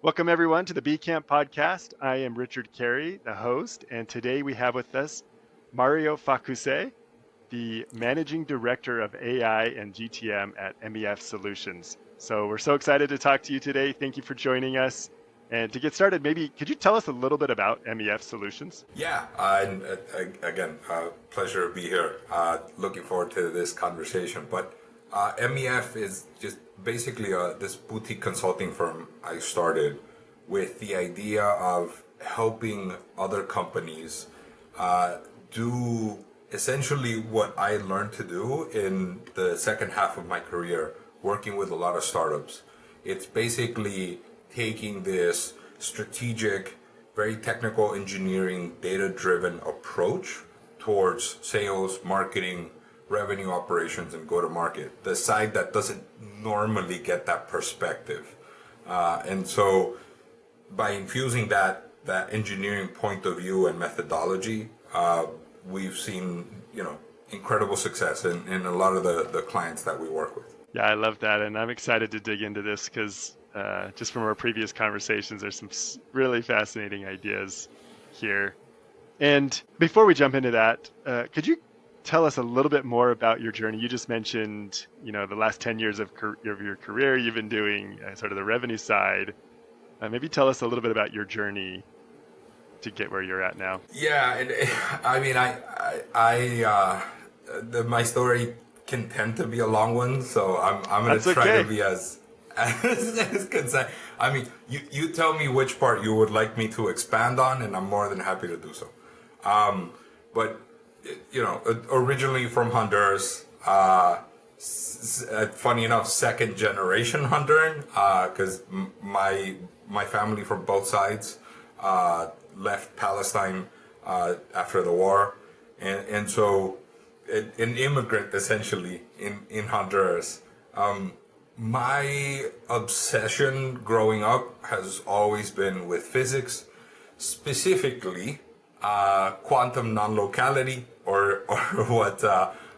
Welcome, everyone, to the Bcamp podcast. I am Richard Carey, the host, and today we have with us Mario Facusse, the Managing Director of AI and GTM at MEF Solutions. So we're so excited to talk to you today. Thank you for joining us. And to get started, maybe could you tell us a little bit about MEF Solutions? Yeah, again, pleasure to be here. Looking forward to this conversation. But MEF is just basically this boutique consulting firm I started with the idea of helping other companies do essentially what I learned to do in the second half of my career, working with a lot of startups. It's basically taking this strategic, very technical engineering, data-driven approach towards sales, marketing, revenue operations, and go-to-market, the side that doesn't normally get that perspective. And so by infusing that engineering point of view and methodology, we've seen, incredible success in a lot of the clients that we work with. Yeah, I love that. And I'm excited to dig into this because just from our previous conversations, there's some really fascinating ideas here. And before we jump into that, could you tell us a little bit more about your journey? You just mentioned, the last 10 years of your career, you've been doing sort of the revenue side. Maybe tell us a little bit about your journey to get where you're at now. Yeah, and I mean, my story can tend to be a long one, so I'm going to try to be as concise. I mean, you tell me which part you would like me to expand on, and I'm more than happy to do so. But originally from Honduras, funny enough, second generation Honduran, because my family from both sides left Palestine after the war, and so an immigrant essentially in Honduras. My obsession growing up has always been with physics, specifically quantum non-locality, or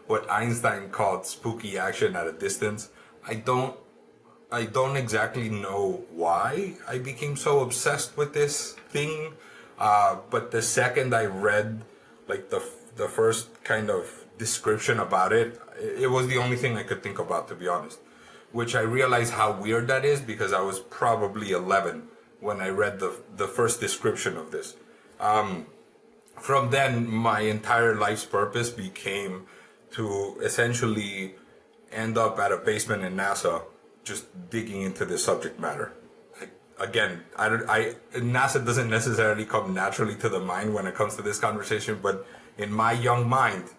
what Einstein called spooky action at a distance. I don't exactly know why I became so obsessed with this thing, but the second I read like the first kind of description about it, it was the only thing I could think about, to be honest. Which I realized how weird that is because I was probably 11 when I read the first description of this. From then, my entire life's purpose became to essentially end up at a basement in NASA, just digging into this subject matter. Again, NASA doesn't necessarily come naturally to the mind when it comes to this conversation, but in my young mind,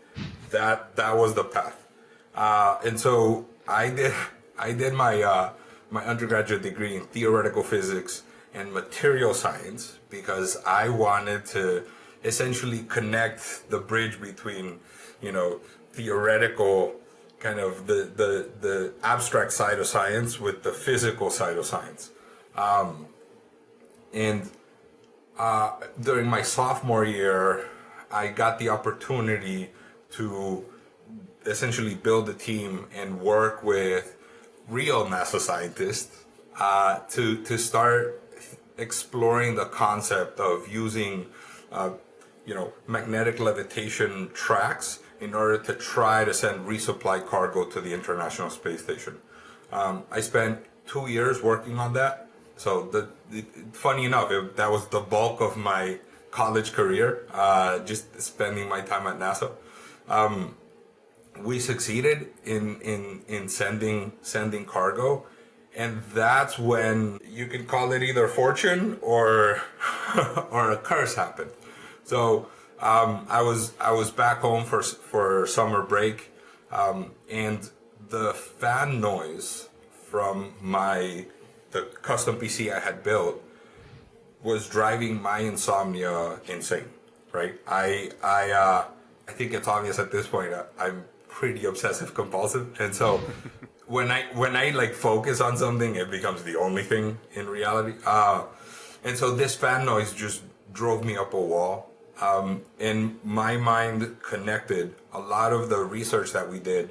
that was the path. And so I did my undergraduate degree in theoretical physics and material science because I wanted to essentially connect the bridge between, theoretical kind of the abstract side of science with the physical side of science. And during my sophomore year, I got the opportunity to essentially build a team and work with real NASA scientists to start exploring the concept of using magnetic levitation tracks in order to try to send resupply cargo to the International Space Station. I spent 2 years working on that. So funny enough, that was the bulk of my college career, just spending my time at NASA. We succeeded in sending cargo, and that's when you can call it either fortune or or a curse happened. So I was back home for summer break, and the fan noise from the custom PC I had built was driving my insomnia insane. Right? I think it's obvious at this point. I'm pretty obsessive compulsive, and so when I like focus on something, it becomes the only thing in reality. And so this fan noise just drove me up a wall. And my mind connected a lot of the research that we did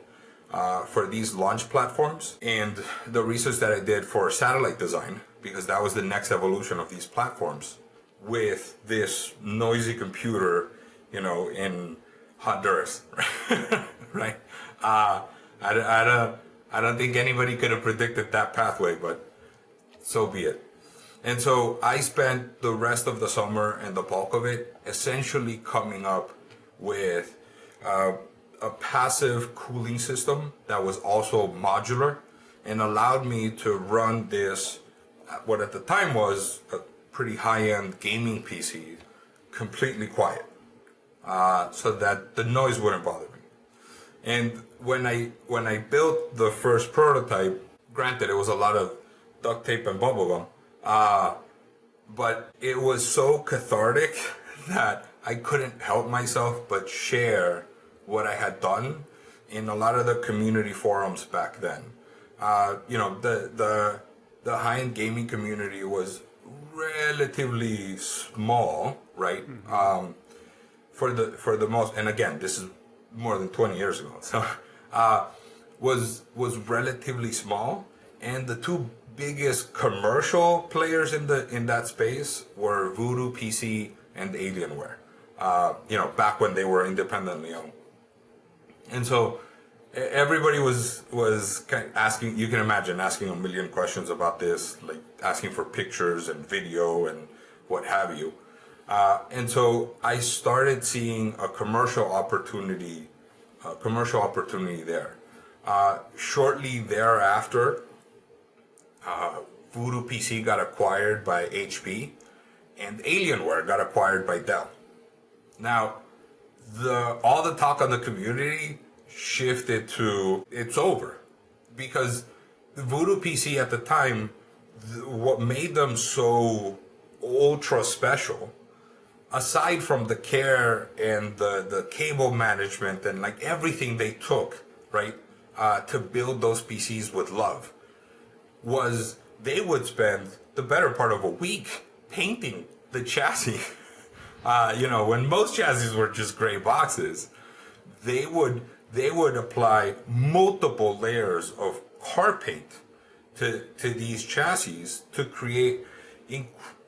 for these launch platforms and the research that I did for satellite design, because that was the next evolution of these platforms with this noisy computer, in Honduras, right? I don't think anybody could have predicted that pathway, but so be it. And so I spent the rest of the summer and the bulk of it essentially coming up with a passive cooling system that was also modular and allowed me to run this, what at the time was a pretty high-end gaming PC, completely quiet, so that the noise wouldn't bother me. And when I built the first prototype, granted it was a lot of duct tape and bubblegum, but it was so cathartic that I couldn't help myself but share what I had done in a lot of the community forums back then. The high-end gaming community was relatively small, right? For the most, and again, this is more than 20 years ago, so was relatively small, and the two biggest commercial players in that space were Voodoo PC and Alienware. Back when they were independently owned, and so everybody was kind of asking. You can imagine asking a million questions about this, like asking for pictures and video and what have you. And so I started seeing a commercial opportunity there. Shortly thereafter, Voodoo PC got acquired by HP, and Alienware got acquired by Dell. Now, all the talk on the community shifted to it's over, because the Voodoo PC at the time, what made them so ultra special, aside from the care and the cable management and like everything they took, right, to build those PCs with love, was they would spend the better part of a week painting the chassis. When most chassis were just gray boxes, they would apply multiple layers of car paint to these chassis to create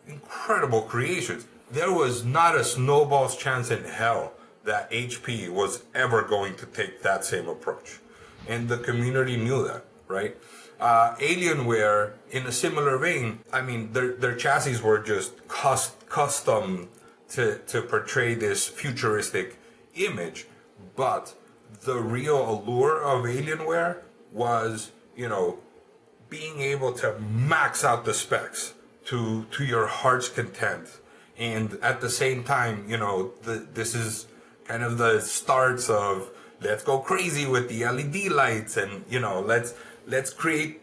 incredible creations. There was not a snowball's chance in hell that HP was ever going to take that same approach. And the community knew that, right? Alienware, in a similar vein, I mean, their chassis were just custom to portray this futuristic image, but the real allure of Alienware was, being able to max out the specs to your heart's content. And at the same time, this is kind of the starts of let's go crazy with the LED lights, and let's create.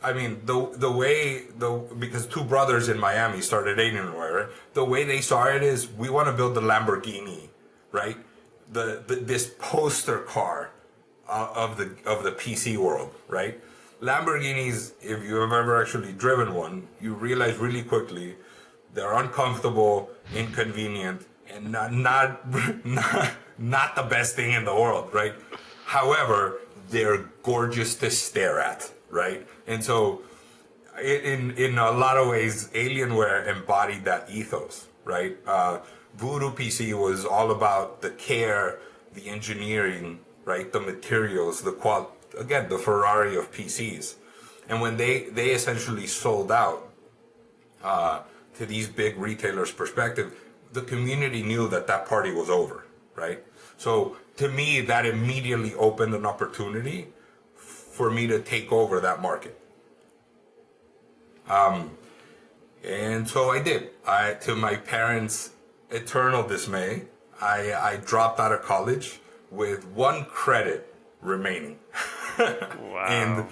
I mean, because two brothers in Miami started Alienware, right? The way they saw it is we want to build the Lamborghini, right? This poster car of the PC world, right? Lamborghinis, if you have ever actually driven one, you realize really quickly they're uncomfortable, inconvenient, and not the best thing in the world, right? However, they're gorgeous to stare at, right? And so, in a lot of ways, Alienware embodied that ethos, right? Voodoo PC was all about the care, the engineering, right? The materials, the Ferrari of PCs. And when they essentially sold out to these big retailers' perspective, the community knew that party was over, right? So to me, that immediately opened an opportunity for me to take over that market. And so I did. To my parents' eternal dismay, I dropped out of college with one credit remaining. Wow. And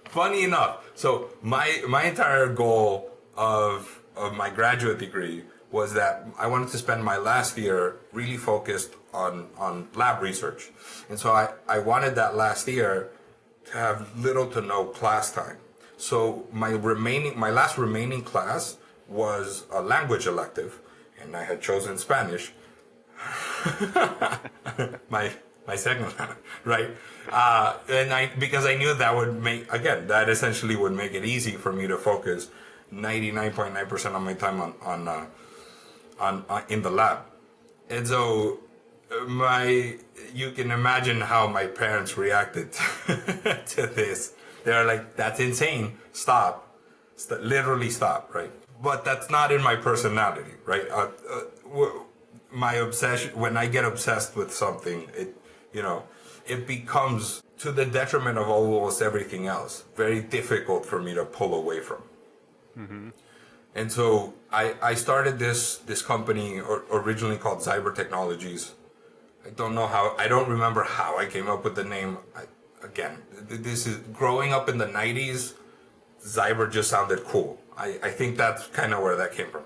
funny enough, so my entire goal of my graduate degree was that I wanted to spend my last year really focused on lab research. And so I wanted that last year to have little to no class time. So my last remaining class was a language elective, and I had chosen Spanish. my second ladder, right? Because I knew that would that essentially would make it easy for me to focus 99.9% of my time on in the lab. And so you can imagine how my parents reacted to this. They're like, that's insane. Stop. Literally stop, right? But that's not in my personality, right? My obsession, when I get obsessed with something, it becomes to the detriment of almost everything else. Very difficult for me to pull away from. Mm-hmm. And so I started this company originally called Cyber Technologies. I don't remember how I came up with the name. This is growing up in the 90s. Zyber just sounded cool. I think that's kind of where that came from.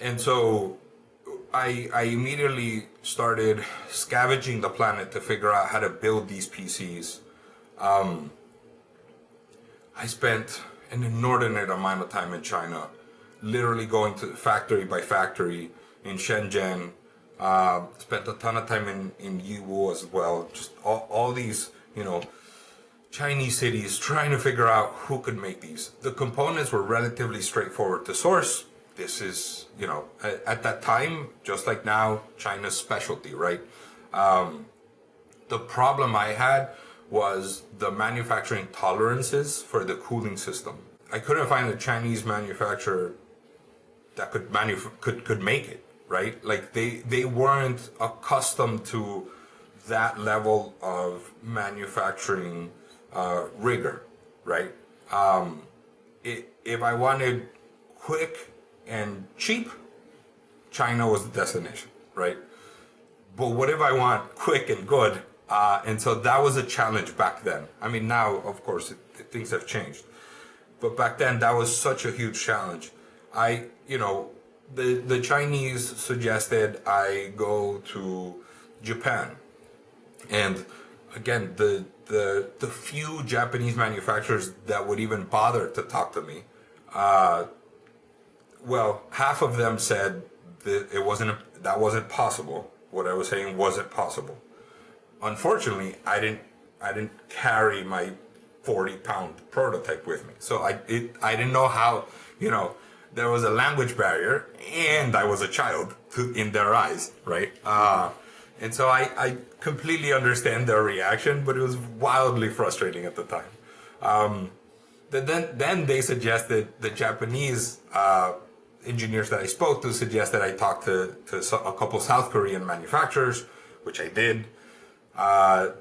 And so I immediately started scavenging the planet to figure out how to build these PCs. I spent an inordinate amount of time in China, literally going to factory by factory in Shenzhen. Spent a ton of time in Yiwu as well. Just all these, Chinese cities trying to figure out who could make these. The components were relatively straightforward to source. This is, at that time, just like now, China's specialty, right? The problem I had was the manufacturing tolerances for the cooling system. I couldn't find a Chinese manufacturer that could make it, right? Like they weren't accustomed to that level of manufacturing rigor, right? If I wanted quick and cheap, China was the destination, right? But what if I want quick and good? And so that was a challenge back then. I mean, now, of course, things have changed. But back then, that was such a huge challenge. The Chinese suggested I go to Japan. And again, the few Japanese manufacturers that would even bother to talk to me, half of them said that that wasn't possible. What I was saying wasn't possible. Unfortunately, I didn't carry my 40-pound prototype with me, so I didn't know how. There was a language barrier, and I was a child in their eyes, right? And so I completely understand their reaction, but it was wildly frustrating at the time. Then they suggested, the Japanese engineers that I spoke to suggested I talk to a couple South Korean manufacturers, which I did. I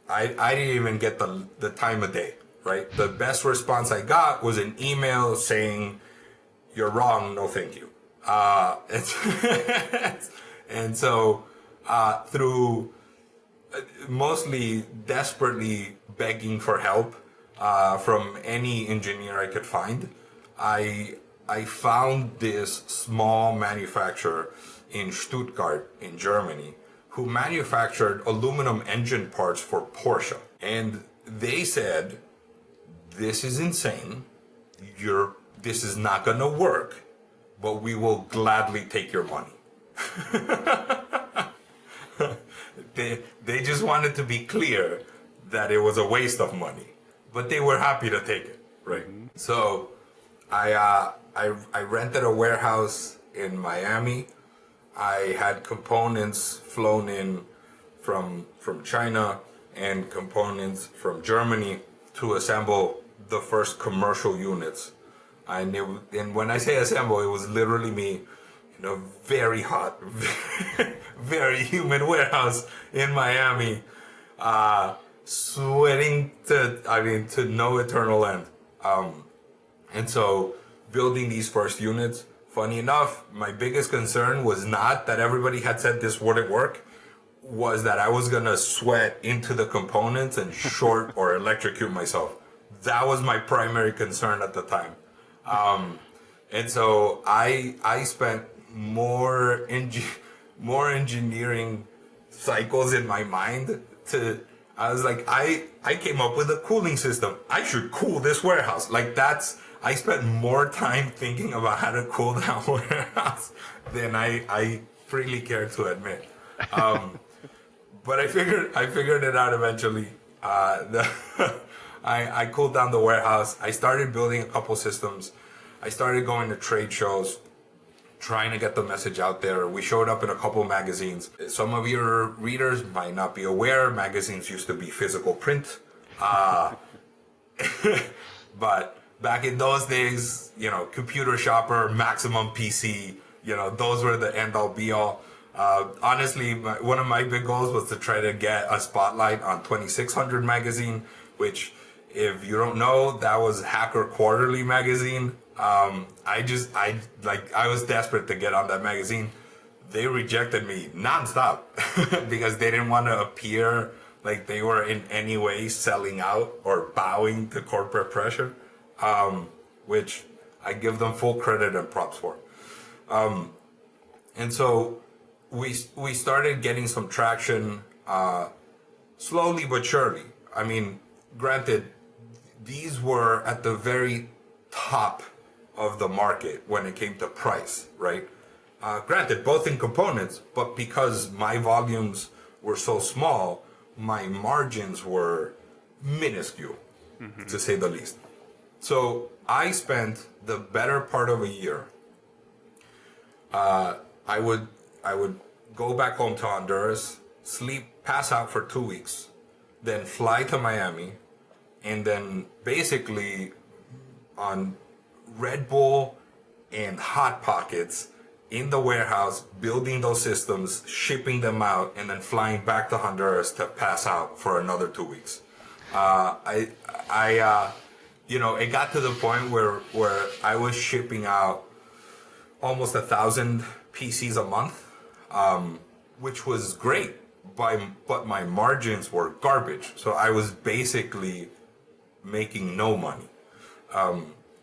didn't even get the time of day, right? The best response I got was an email saying, "You're wrong, no thank you." And so through mostly desperately begging for help from any engineer I could find, I found this small manufacturer in Stuttgart in Germany who manufactured aluminum engine parts for Porsche. And they said, "This is insane. This is not gonna work, but we will gladly take your money." They just wanted to be clear that it was a waste of money, but they were happy to take it, right? Mm-hmm. So I rented a warehouse in Miami. I had components flown in from China and components from Germany to assemble the first commercial units. And when I say assemble, it was literally me in a very hot, very humid warehouse in Miami, sweating to no eternal end. And so building these first units, funny enough, my biggest concern was not that everybody had said this wouldn't work, was that I was gonna sweat into the components and short or electrocute myself. That was my primary concern at the time. And so I spent more engineering cycles in my mind I was like, I came up with a cooling system. I should cool this warehouse. I spent more time thinking about how to cool that warehouse than I freely care to admit. But I figured it out eventually. I cooled down the warehouse. I started building a couple systems. I started going to trade shows, trying to get the message out there. We showed up in a couple magazines. Some of your readers might not be aware, magazines used to be physical print. But back in those days, Computer Shopper, Maximum PC, those were the end all be all. Honestly, one of my big goals was to try to get a spotlight on 2600 magazine, which, if you don't know, that was Hacker Quarterly magazine. I was desperate to get on that magazine. They rejected me nonstop because they didn't want to appear like they were in any way selling out or bowing to corporate pressure, which I give them full credit and props for. And so we started getting some traction, slowly but surely. I mean, granted, these were at the very top of the market when it came to price, right? Granted, both in components, but because my volumes were so small, my margins were minuscule, to say the least. So I spent the better part of a year. I would go back home to Honduras, pass out for 2 weeks, then fly to Miami, and then basically on Red Bull and Hot Pockets in the warehouse, building those systems, shipping them out, and then flying back to Honduras to pass out for another 2 weeks. It got to the point where I was shipping out almost 1,000 PCs a month, which was great, but my margins were garbage. So I was basically making no money.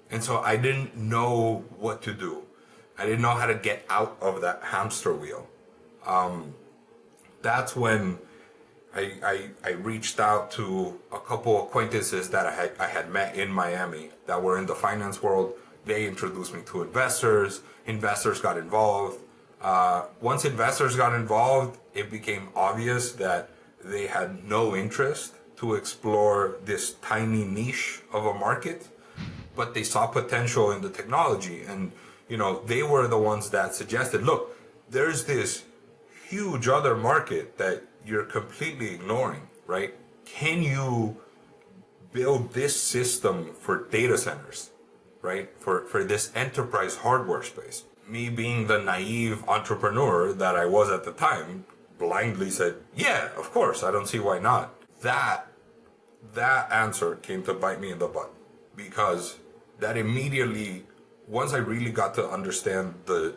And so I didn't know what to do. I didn't know how to get out of that hamster wheel. That's when I reached out to a couple acquaintances that I had met in Miami that were in the finance world. They introduced me to investors. Investors got involved. Once investors got involved, it became obvious that they had no interest to explore this tiny niche of a market, but they saw potential in the technology. And, they were the ones that suggested, look, there's this huge other market that you're completely ignoring, right? Can you build this system for data centers, right? For this enterprise hardware space. Me being the naive entrepreneur that I was at the time, blindly said, yeah, of course, I don't see why not. That answer came to bite me in the butt, because that immediately, once I really got to understand the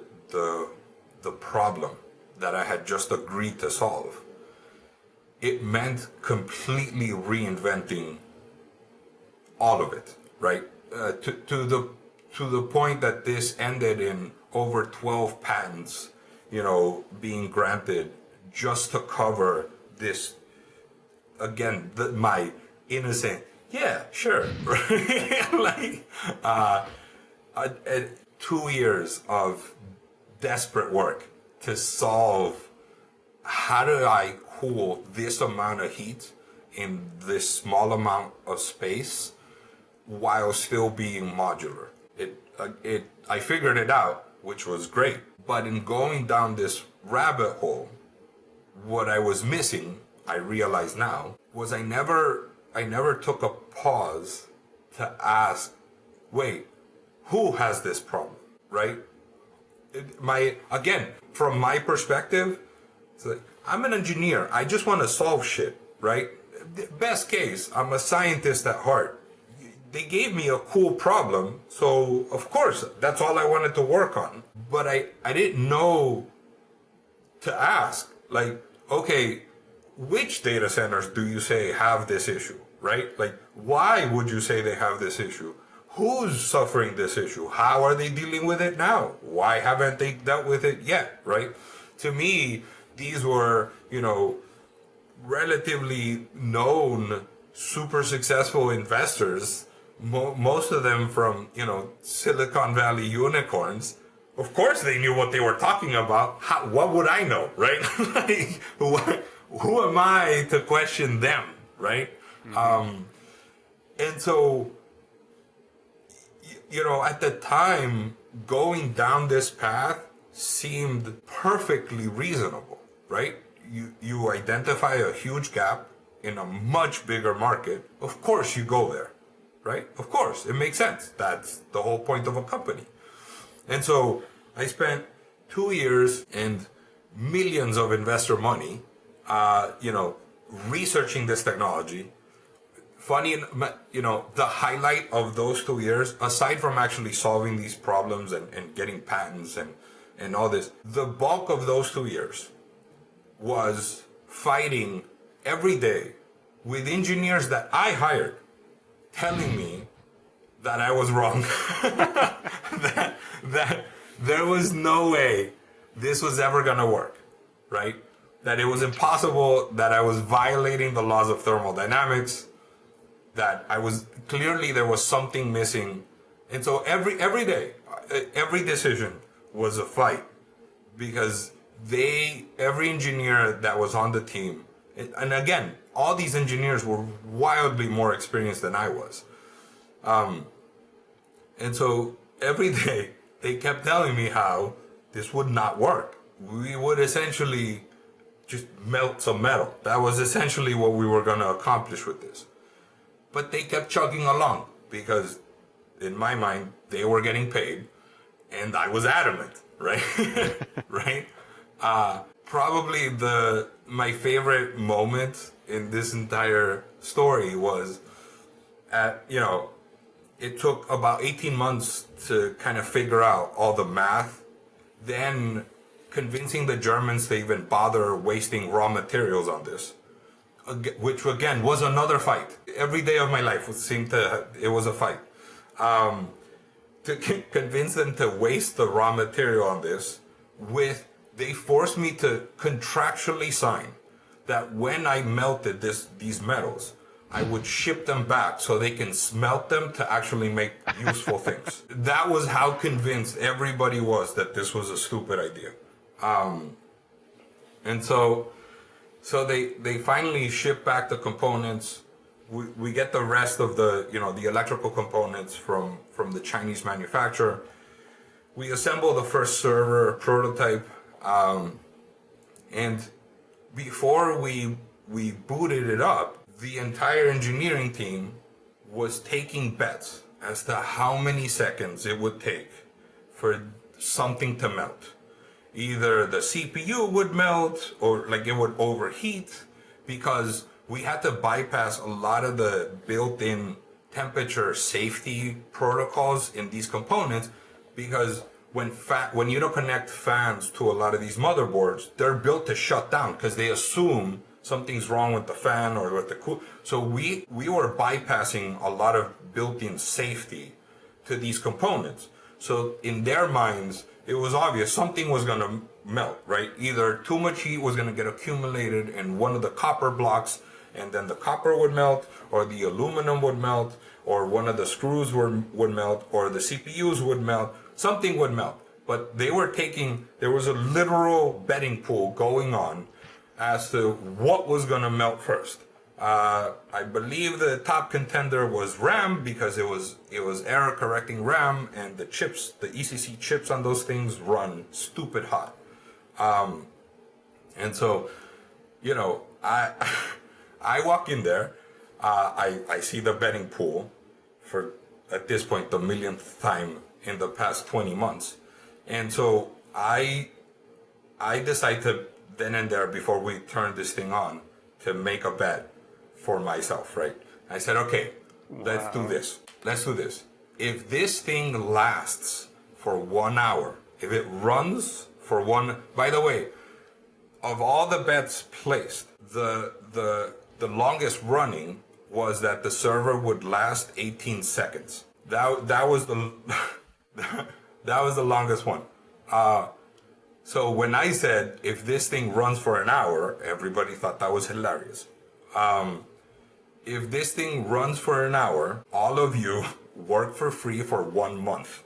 problem that I had just agreed to solve, it meant completely reinventing all of it, right? To the point that this ended in over 12 patents, being granted just to cover this. Again, my innocent, yeah, sure, like 2 years of desperate work to solve how do I cool this amount of heat in this small amount of space while still being modular. I figured it out, which was great. But in going down this rabbit hole, what I was missing, I realize now, was I never took a pause to ask, wait, who has this problem, right? Again, from my perspective, it's like, I'm an engineer. I just want to solve shit, right? Best case, I'm a scientist at heart. They gave me a cool problem, so of course, that's all I wanted to work on. But I didn't know to ask, like, okay, which data centers do you say have this issue, right? Like, why would you say they have this issue? Who's suffering this issue? How are they dealing with it now? Why haven't they dealt with it yet, right? To me, these were, relatively known, super successful investors, most of them from, Silicon Valley unicorns. Of course they knew what they were talking about. What would I know, right? Like, who am I to question them, right? And so, at the time, going down this path seemed perfectly reasonable, right? You identify a huge gap in a much bigger market. Of course you go there, right? Of course, it makes sense. That's the whole point of a company. And so I spent 2 years and millions of investor money, researching this technology. Funny, the highlight of those 2 years, aside from actually solving these problems and getting patents and all this, the bulk of those 2 years was fighting every day with engineers that I hired telling me that I was wrong. that there was no way this was ever going to work, right? That it was impossible, that I was violating the laws of thermodynamics, that there was something missing. And so every day, every decision was a fight, because every engineer that was on the team, and again, all these engineers were wildly more experienced than I was. And so every day they kept telling me how this would not work. We would essentially just melt some metal. That was essentially what we were going to accomplish with this. But they kept chugging along because, in my mind, they were getting paid and I was adamant, right? Right? Probably my favorite moment in this entire story was it took about 18 months to kind of figure out all the math, then convincing the Germans to even bother wasting raw materials on this, which again was another fight. Every day of my life it was a fight. To convince them to waste the raw material on this, they forced me to contractually sign that when I melted these metals, I would ship them back so they can smelt them to actually make useful things. That was how convinced everybody was that this was a stupid idea. And so they finally ship back the components. We get the rest of the electrical components from the Chinese manufacturer. We assemble the first server prototype, and before we booted it up, the entire engineering team was taking bets as to how many seconds it would take for something to melt. Either the CPU would melt or it would overheat, because we had to bypass a lot of the built-in temperature safety protocols in these components, because when you don't connect fans to a lot of these motherboards, they're built to shut down because they assume something's wrong with the fan or with the cool. So we were bypassing a lot of built-in safety to these components. So in their minds, it was obvious something was going to melt, right? Either too much heat was going to get accumulated in one of the copper blocks, and then the copper would melt, or the aluminum would melt, or one of the screws would melt, or the CPUs would melt. Something would melt. But there was a literal betting pool going on as to what was going to melt first. I believe the top contender was RAM, because it was error correcting RAM, and the ECC chips on those things run stupid hot. And so, I walk in there, I see the betting pool for, at this point, the millionth time in the past 20 months. And so I decide to, then and there, before we turn this thing on, to make a bet for myself, right? I said, okay, let's do this. If this thing lasts for 1 hour, if it runs for by the way, of all the bets placed, the longest running was that the server would last 18 seconds. That was the that was the longest one. So when I said, if this thing runs for an hour, everybody thought that was hilarious. If this thing runs for an hour, all of you work for free for 1 month.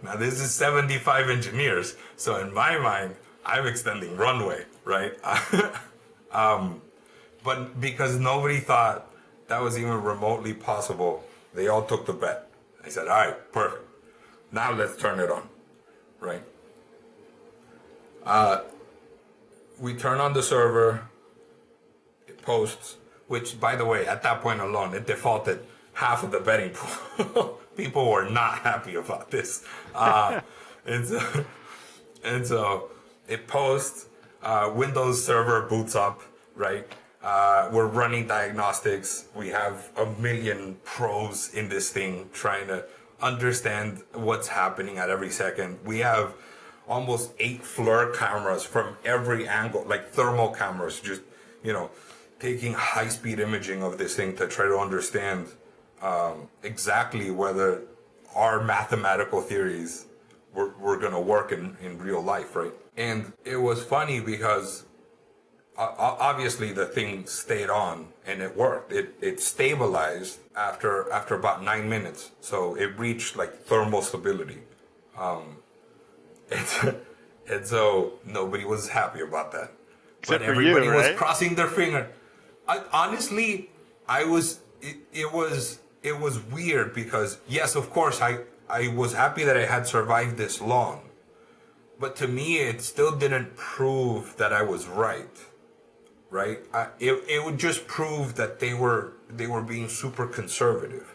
Now this is 75 engineers. So in my mind, I'm extending runway, right? But because nobody thought that was even remotely possible, they all took the bet. I said, all right, perfect. Now let's turn it on, right? We turn on the server, it posts, which, by the way, at that point alone, it defaulted half of the betting pool. People were not happy about this. And so, and so it posts, Windows server boots up, right? We're running diagnostics. We have a million pros in this thing trying to understand what's happening at every second. We have almost 8 FLIR cameras from every angle, like thermal cameras, just, taking high-speed imaging of this thing to try to understand exactly whether our mathematical theories were going to work in real life, right? And it was funny because obviously the thing stayed on and it worked. It stabilized after about 9 minutes. So it reached like thermal stability. And so nobody was happy about that. Except but for everybody you, was right? crossing their finger. Honestly, it was weird because yes, of course I was happy that I had survived this long. But to me, it still didn't prove that I was right. Right? It would just prove that they were being super conservative.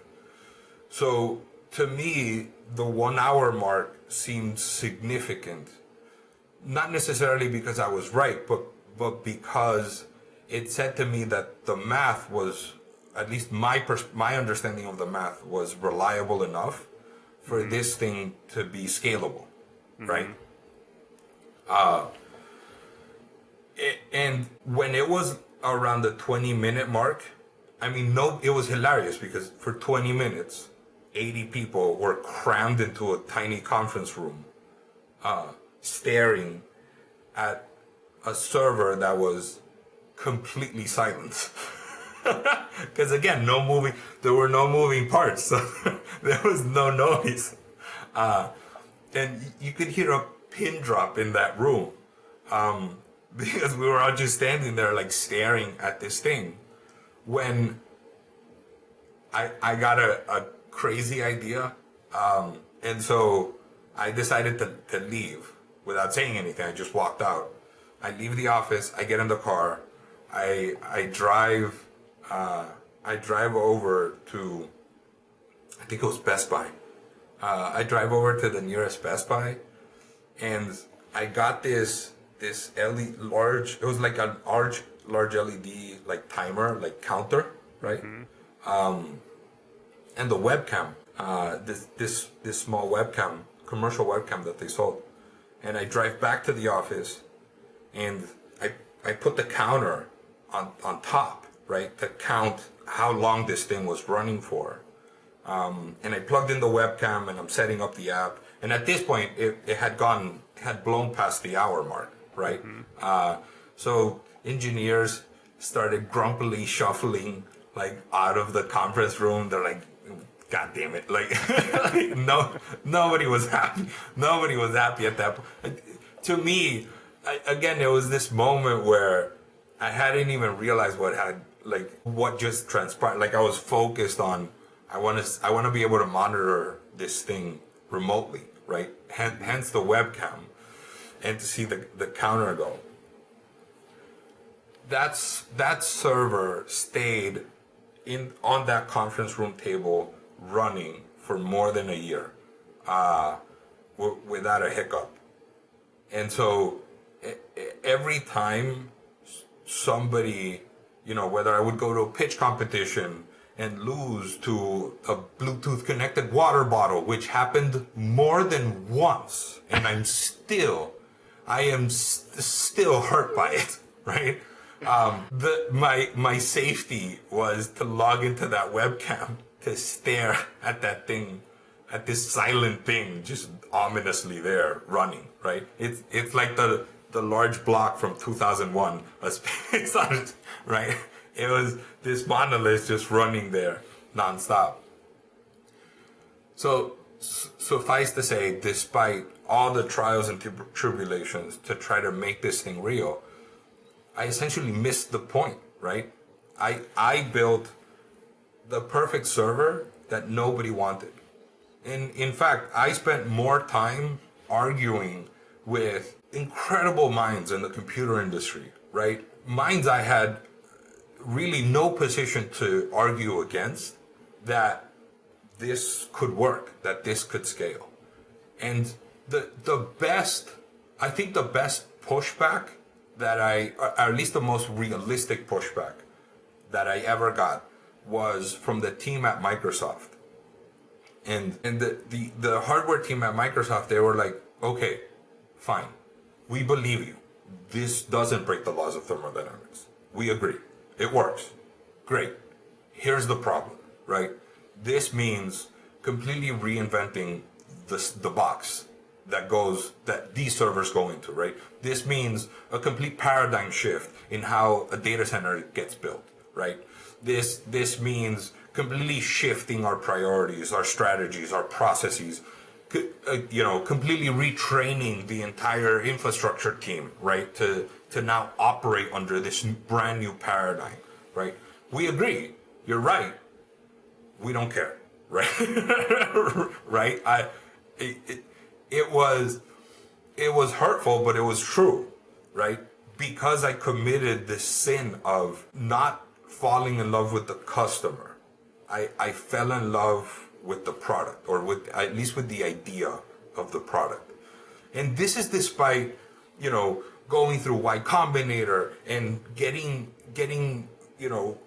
So to me, the 1 hour mark seemed significant. Not necessarily because I was right, but because it said to me that the math was, at least my understanding of the math was reliable enough for this thing to be scalable, right? And when it was around the 20-minute mark, I mean, it was hilarious because for 20 minutes, 80 people were crammed into a tiny conference room, staring at a server that was completely silent. Because again, there were no moving parts, so there was no noise. And you could hear a pin drop in that room. Because we were all just standing there like staring at this thing when I got a crazy idea. And so I decided to leave without saying anything. I just walked out. I leave the office. I get in the car. I drive over to, I think it was Best Buy. I drive over to the nearest Best Buy, and I got this LED large. It was like a large LED like timer, like counter, right? And the webcam, this small webcam, commercial webcam that they sold. And I drive back to the office, and I put the counter on top, right, to count how long this thing was running for. And I plugged in the webcam, and I'm setting up the app. And at this point, it had blown past the hour mark, right? So engineers started grumpily shuffling like out of the conference room. They're like, God damn it. Like, nobody was happy. Nobody was happy at that point. To me, again, there was this moment where I hadn't even realized what just transpired. Like I was focused on, I want to be able to monitor this thing remotely, right? Hence the webcam, and to see the counter go. That server stayed on that conference room table running for more than a year, without a hiccup. And so every time somebody, whether I would go to a pitch competition and lose to a Bluetooth connected water bottle, which happened more than once, and I am still hurt by it, right? My safety was to log into that webcam to stare at that thing, at this silent thing, just ominously there running, right? It's like the large block from 2001, A Space Odyssey, right? It was this monolith just running there nonstop. So Suffice to say, despite all the trials and tribulations to try to make this thing real, I essentially missed the point, right? I built the perfect server that nobody wanted. In fact, I spent more time arguing with incredible minds in the computer industry, right? Minds I had really no position to argue against, that this could work, that this could scale. And the best, I think the best pushback that or at least the most realistic pushback that I ever got was from the team at Microsoft. And the hardware team at Microsoft, they were like, okay, fine, we believe you. This doesn't break the laws of thermodynamics. We agree. It works. Great. Here's the problem, right? This means completely reinventing the box that these servers go into, right? This means a complete paradigm shift in how a data center gets built, right? This means completely shifting our priorities, our strategies, our processes, completely retraining the entire infrastructure team, right? To now operate under this brand new paradigm, right? We agree. You're right. We don't care, right? Right? It was hurtful, but it was true, right? Because I committed this sin of not falling in love with the customer. I fell in love with the product, or at least with the idea of the product. And this is despite, going through Y Combinator and getting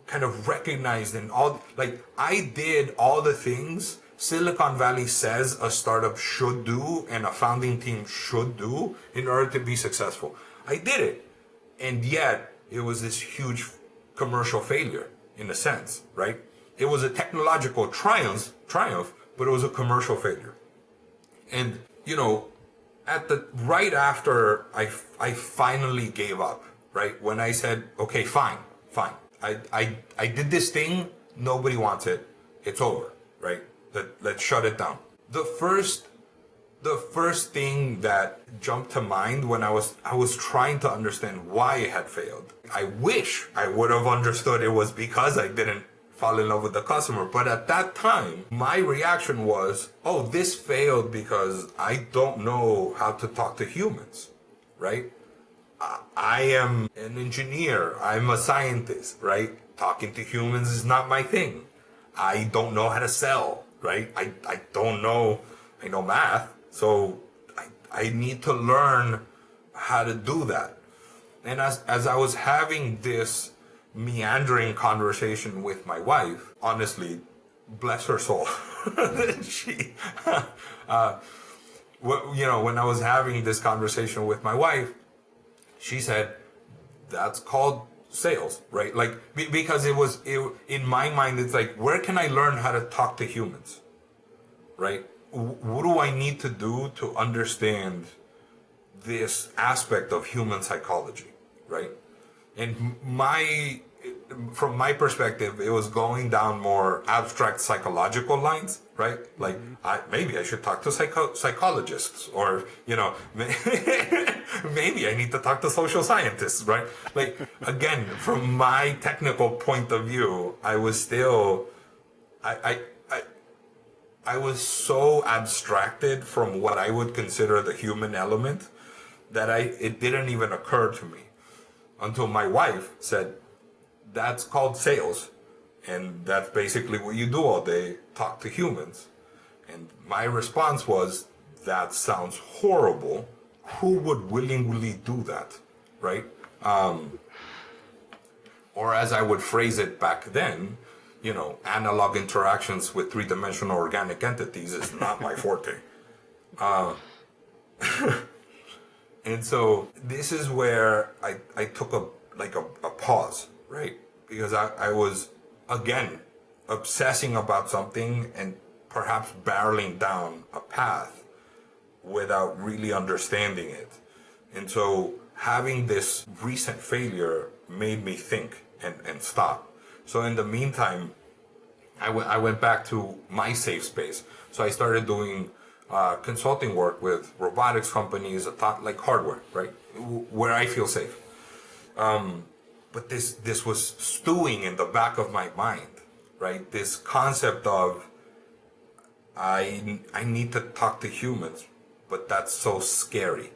kind of recognized in all, like, I did all the things Silicon Valley says a startup should do and a founding team should do in order to be successful. I did it. And yet it was this huge commercial failure in a sense, right? It was a technological triumph, but it was a commercial failure. And, right after I finally gave up, right? When I said, okay, fine. I did this thing. Nobody wants it. It's over, right? Let's shut it down. The first thing that jumped to mind when I was trying to understand why it had failed. I wish I would have understood it was because I didn't fall in love with the customer. But at that time, my reaction was, oh, this failed because I don't know how to talk to humans, right? I am an engineer. I'm a scientist, right? Talking to humans is not my thing. I don't know how to sell, right? I don't know. I know math, so I need to learn how to do that. And as I was having this meandering conversation with my wife, honestly, bless her soul, she, when I was having this conversation with my wife, she said, that's called sales, right? Like, because in my mind, it's like, where can I learn how to talk to humans, right? What do I need to do to understand this aspect of human psychology, right? And from my perspective, it was going down more abstract psychological lines, right? Like, maybe I should talk to psychologists, or, maybe I need to talk to social scientists, right? Like, again, from my technical point of view, I was still, I was so abstracted from what I would consider the human element that it didn't even occur to me until my wife said, that's called sales. And that's basically what you do all day, talk to humans. And my response was, that sounds horrible. Who would willingly do that, right? Or as I would phrase it back then, analog interactions with three-dimensional organic entities is not my forte. And so this is where I took a pause, right? Because I was, again, obsessing about something and perhaps barreling down a path without really understanding it. And so having this recent failure made me think and stop. So in the meantime, I went back to my safe space. So I started doing consulting work with robotics companies, like hardware, right? Where I feel safe. But this was stewing in the back of my mind, right? This concept of I need to talk to humans, but that's so scary.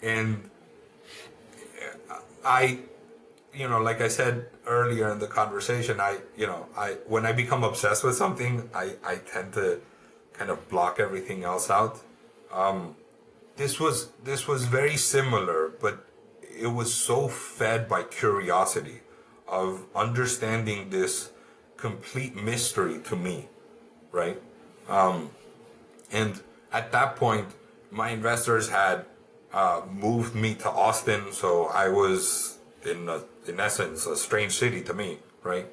And I, like I said earlier in the conversation, when I become obsessed with something, I tend to kind of block everything else out. This was very similar, but it was so fed by curiosity of understanding this complete mystery to me, right? And at that point, my investors had moved me to Austin, so I was in essence a strange city to me, right?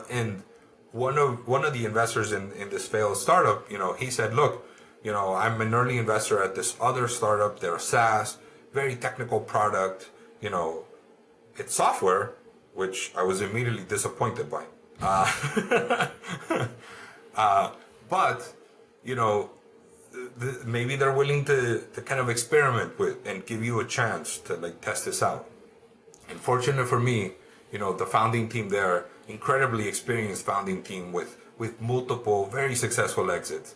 And one of the investors in this failed startup, he said, "Look, I'm an early investor at this other startup. They're a SaaS, very technical product. It's software," which I was immediately disappointed by. But maybe they're willing to kind of experiment with and give you a chance to like test this out. And fortunate for me, the founding team there, incredibly experienced founding team with multiple very successful exits.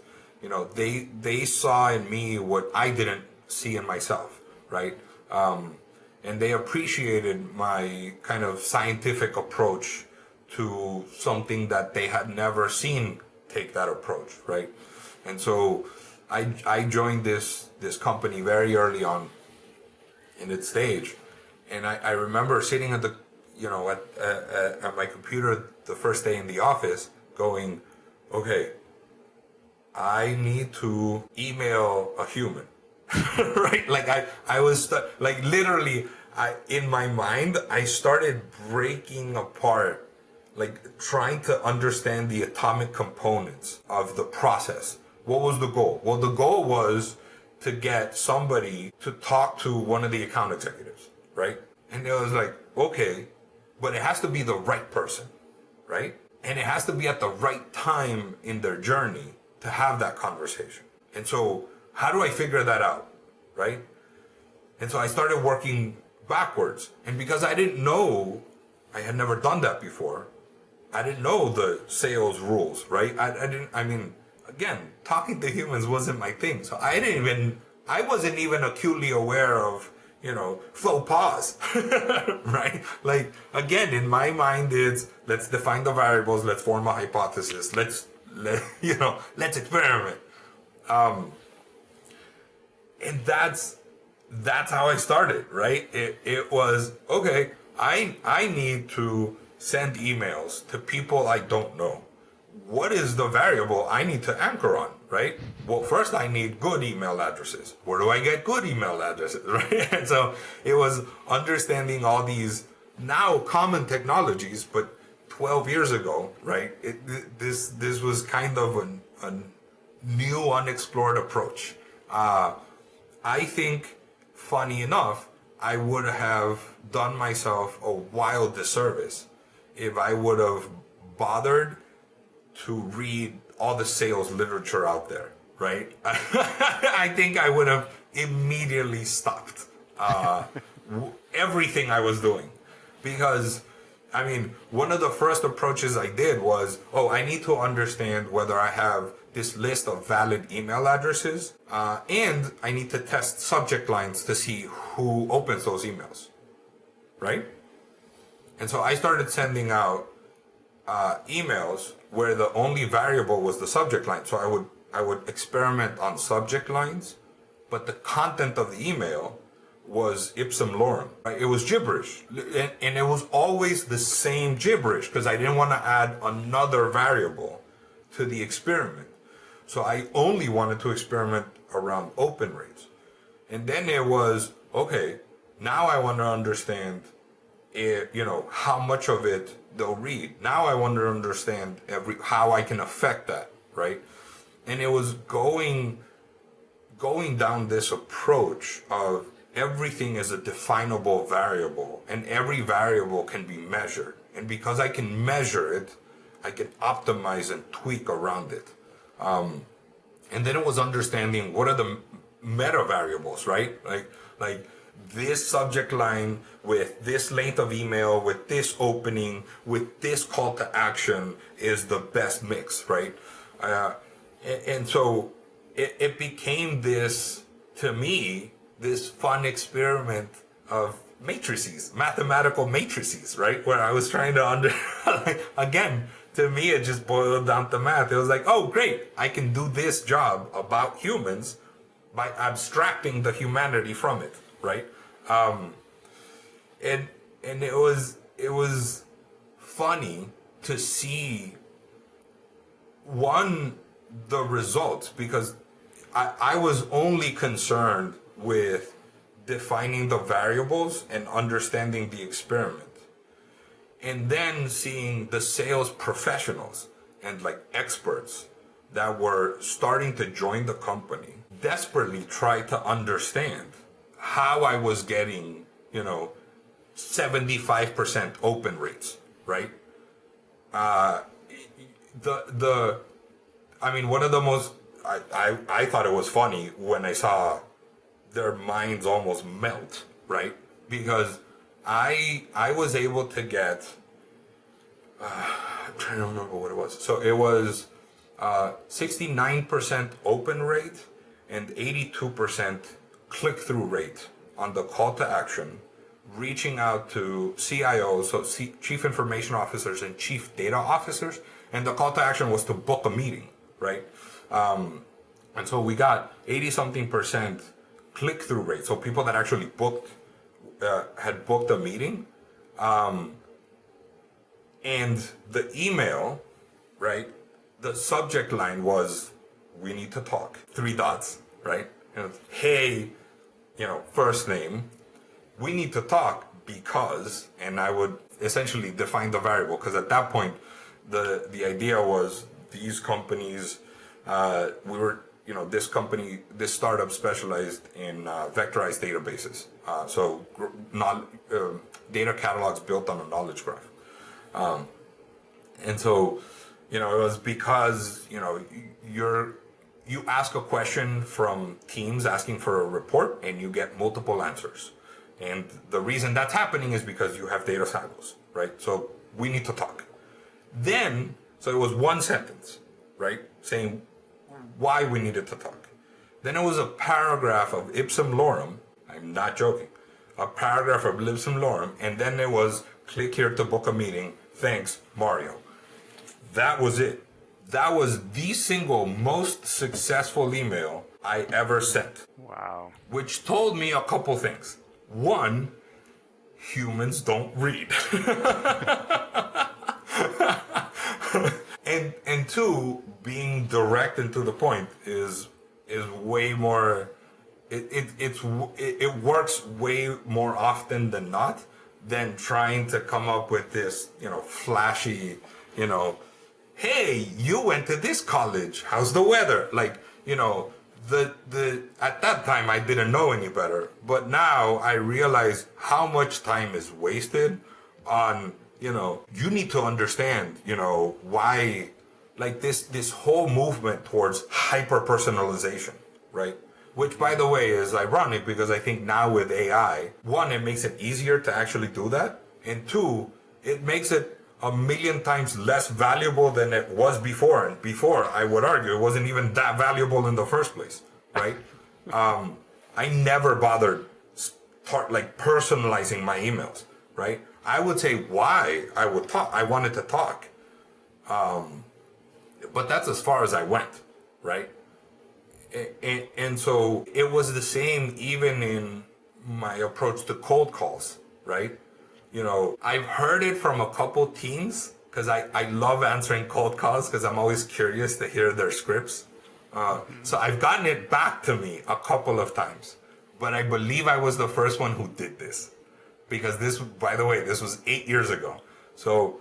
They saw in me what I didn't see in myself, right? And they appreciated my kind of scientific approach to something that they had never seen take that approach, right? And so I joined this company very early on in its stage, and I remember sitting at the at my computer the first day in the office, going, okay, I need to email a human, right? Like I was like literally, in my mind I started breaking apart, like trying to understand the atomic components of the process. What was the goal? Well, the goal was to get somebody to talk to one of the account executives, right? And it was like, okay, but it has to be the right person, right? And it has to be at the right time in their journey to have that conversation. And so how do I figure that out, right? And so I started working backwards. And because I didn't know, I had never done that before, I didn't know the sales rules, right? Again, talking to humans wasn't my thing. So I wasn't even acutely aware of, faux pas, right? Like, again, in my mind, it's let's define the variables, let's form a hypothesis, let's experiment. And that's how I started, right? It was, okay, I need to send emails to people I don't know. What is the variable I need to anchor on, right? Well, first I need good email addresses. Where do I get good email addresses, right? And so it was understanding all these now common technologies, but 12 years ago, right? This was kind of a new unexplored approach. I think, funny enough, I would have done myself a wild disservice if I would have bothered to read all the sales literature out there, right? I think I would have immediately stopped everything I was doing. Because, one of the first approaches I did was, I need to understand whether I have this list of valid email addresses, and I need to test subject lines to see who opens those emails, right? And so I started sending out emails where the only variable was the subject line. So I would experiment on subject lines, but the content of the email was ipsum lorem. Right? It was gibberish, and it was always the same gibberish because I didn't want to add another variable to the experiment. So I only wanted to experiment around open rates. And then it was, okay, now I want to understand how much of it they'll read. Now I want to understand how I can affect that, right? And it was going down this approach of everything is a definable variable and every variable can be measured. And because I can measure it, I can optimize and tweak around it. And then it was understanding what are the meta variables, right? Like this subject line with this length of email, with this opening, with this call to action is the best mix, right? And so it became this, to me, this fun experiment of matrices, mathematical matrices, right? Where I was trying to again, to me, it just boiled down to math. It was like, oh, great, I can do this job about humans by abstracting the humanity from it, right? And it was funny to see the results, because I was only concerned with defining the variables and understanding the experiment. And then seeing the sales professionals and like experts that were starting to join the company desperately try to understand how I was getting, 75% open rates, right? One of the most, I thought it was funny when I saw their minds almost melt, right? Because I was able to get, I'm trying to remember what it was. So it was 69% open rate and 82% click-through rate on the call to action, reaching out to CIOs, so Chief Information Officers and Chief Data Officers, and the call to action was to book a meeting, right? And so we got 80-something% click-through rate, so people that actually had booked a meeting, and the email, right? The subject line was, "We need to talk." 3 dots, right? And hey, first name, we need to talk because, and I would essentially define the variable, because at that point, the idea was these companies, this startup specialized in vectorized databases. Data catalogs built on a knowledge graph. And so, it was because, you ask a question from teams asking for a report and you get multiple answers. And the reason that's happening is because you have data silos, right? So we need to talk. Then, so it was one sentence, right? Saying why we needed to talk. Then it was a paragraph of ipsum lorem. I'm not joking. A paragraph of ipsum lorem. And then it was click here to book a meeting. Thanks, Mario. That was it. That was the single most successful email I ever sent. Wow. Which told me a couple things. One, humans don't read. and two, being direct and to the point is way more. It works way more often than not than trying to come up with this, flashy, hey, you went to this college. How's the weather? Like, at that time I didn't know any better, but now I realize how much time is wasted on, you need to understand, why, like this whole movement towards hyper personalization, right? Which, by the way, is ironic because I think now with AI, one, it makes it easier to actually do that, and two, it makes it 1,000,000 times less valuable than it was before. And before, I would argue, it wasn't even that valuable in the first place, right? I never bothered personalizing my emails, right? I would say why I would talk. I wanted to talk, but that's as far as I went, right? And so it was the same even in my approach to cold calls, right? I've heard it from a couple teams because I love answering cold calls because I'm always curious to hear their scripts. So I've gotten it back to me a couple of times, but I believe I was the first one who did this because this, by the way, this was 8 years ago. So,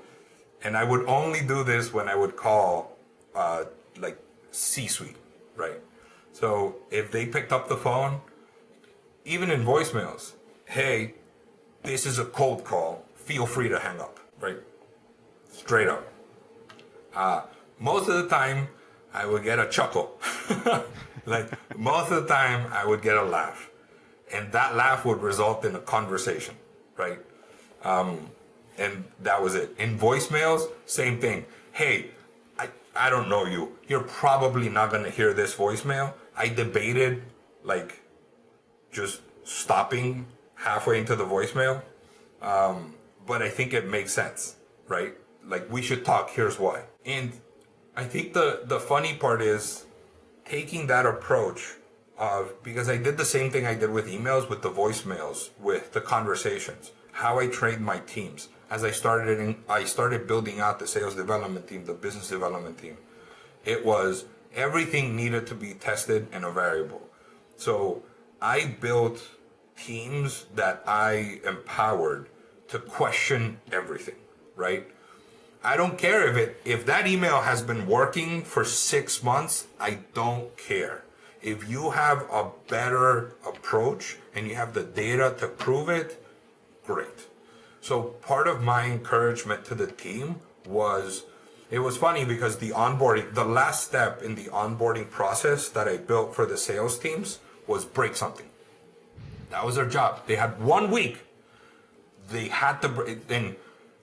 and I would only do this when I would call C-suite, right? So if they picked up the phone, even in voicemails, hey, this is a cold call. Feel free to hang up, right? straight up. Most of the time, I would get a chuckle. Like, most of the time, I would get a laugh. And that laugh would result in a conversation, right? And that was it. In voicemails, same thing. Hey, I don't know you. You're probably not going to hear this voicemail. I debated, like, just stopping halfway into the voicemail. But I think it makes sense, right? Like, we should talk. Here's why. And I think the funny part is taking that approach of, because I did the same thing I did with emails, with the voicemails, with the conversations, how I trained my teams. As I started building out the sales development team, the business development team. It was, everything needed to be tested and a variable. So I built teams that I empowered to question everything, right? I don't care if that email has been working for 6 months, I don't care. If you have a better approach and you have the data to prove it, great. So part of my encouragement to the team was, it was funny because the last step in the onboarding process that I built for the sales teams was break something. That was their job. They had 1 week. They had to and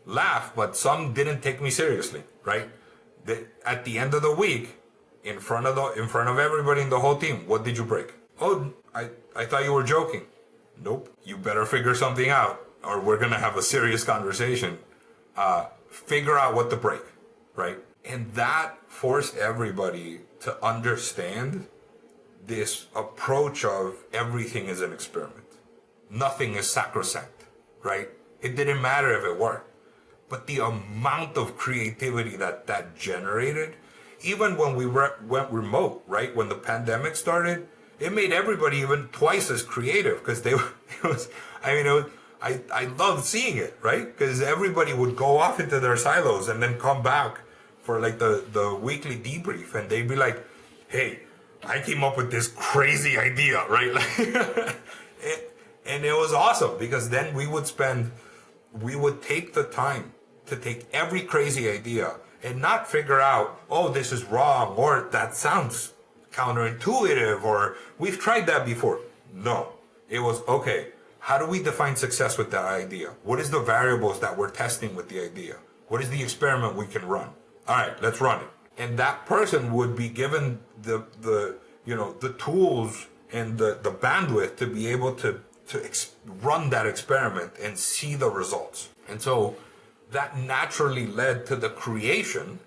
laugh, but some didn't take me seriously, right? At the end of the week, in front of everybody in the whole team, what did you break? Oh, I thought you were joking. Nope. You better figure something out, or we're gonna have a serious conversation. Figure out what to break, right? And that forced everybody to understand this approach of everything is an experiment. Nothing is sacrosanct, right? It didn't matter if it worked. But the amount of creativity that generated, even when we went remote, right? When the pandemic started, it made everybody even twice as creative because I loved seeing it, right? Because everybody would go off into their silos and then come back for like the weekly debrief, and they'd be like, hey, I came up with this crazy idea, right? And it was awesome because then we would take the time to take every crazy idea and not figure out, oh, this is wrong, or that sounds counterintuitive, or we've tried that before. No, it was, okay, how do we define success with that idea? What is the variables that we're testing with the idea? What is the experiment we can run? All right, let's run it. And that person would be given the tools and the bandwidth to be able to run that experiment and see the results. And so that naturally led to the creation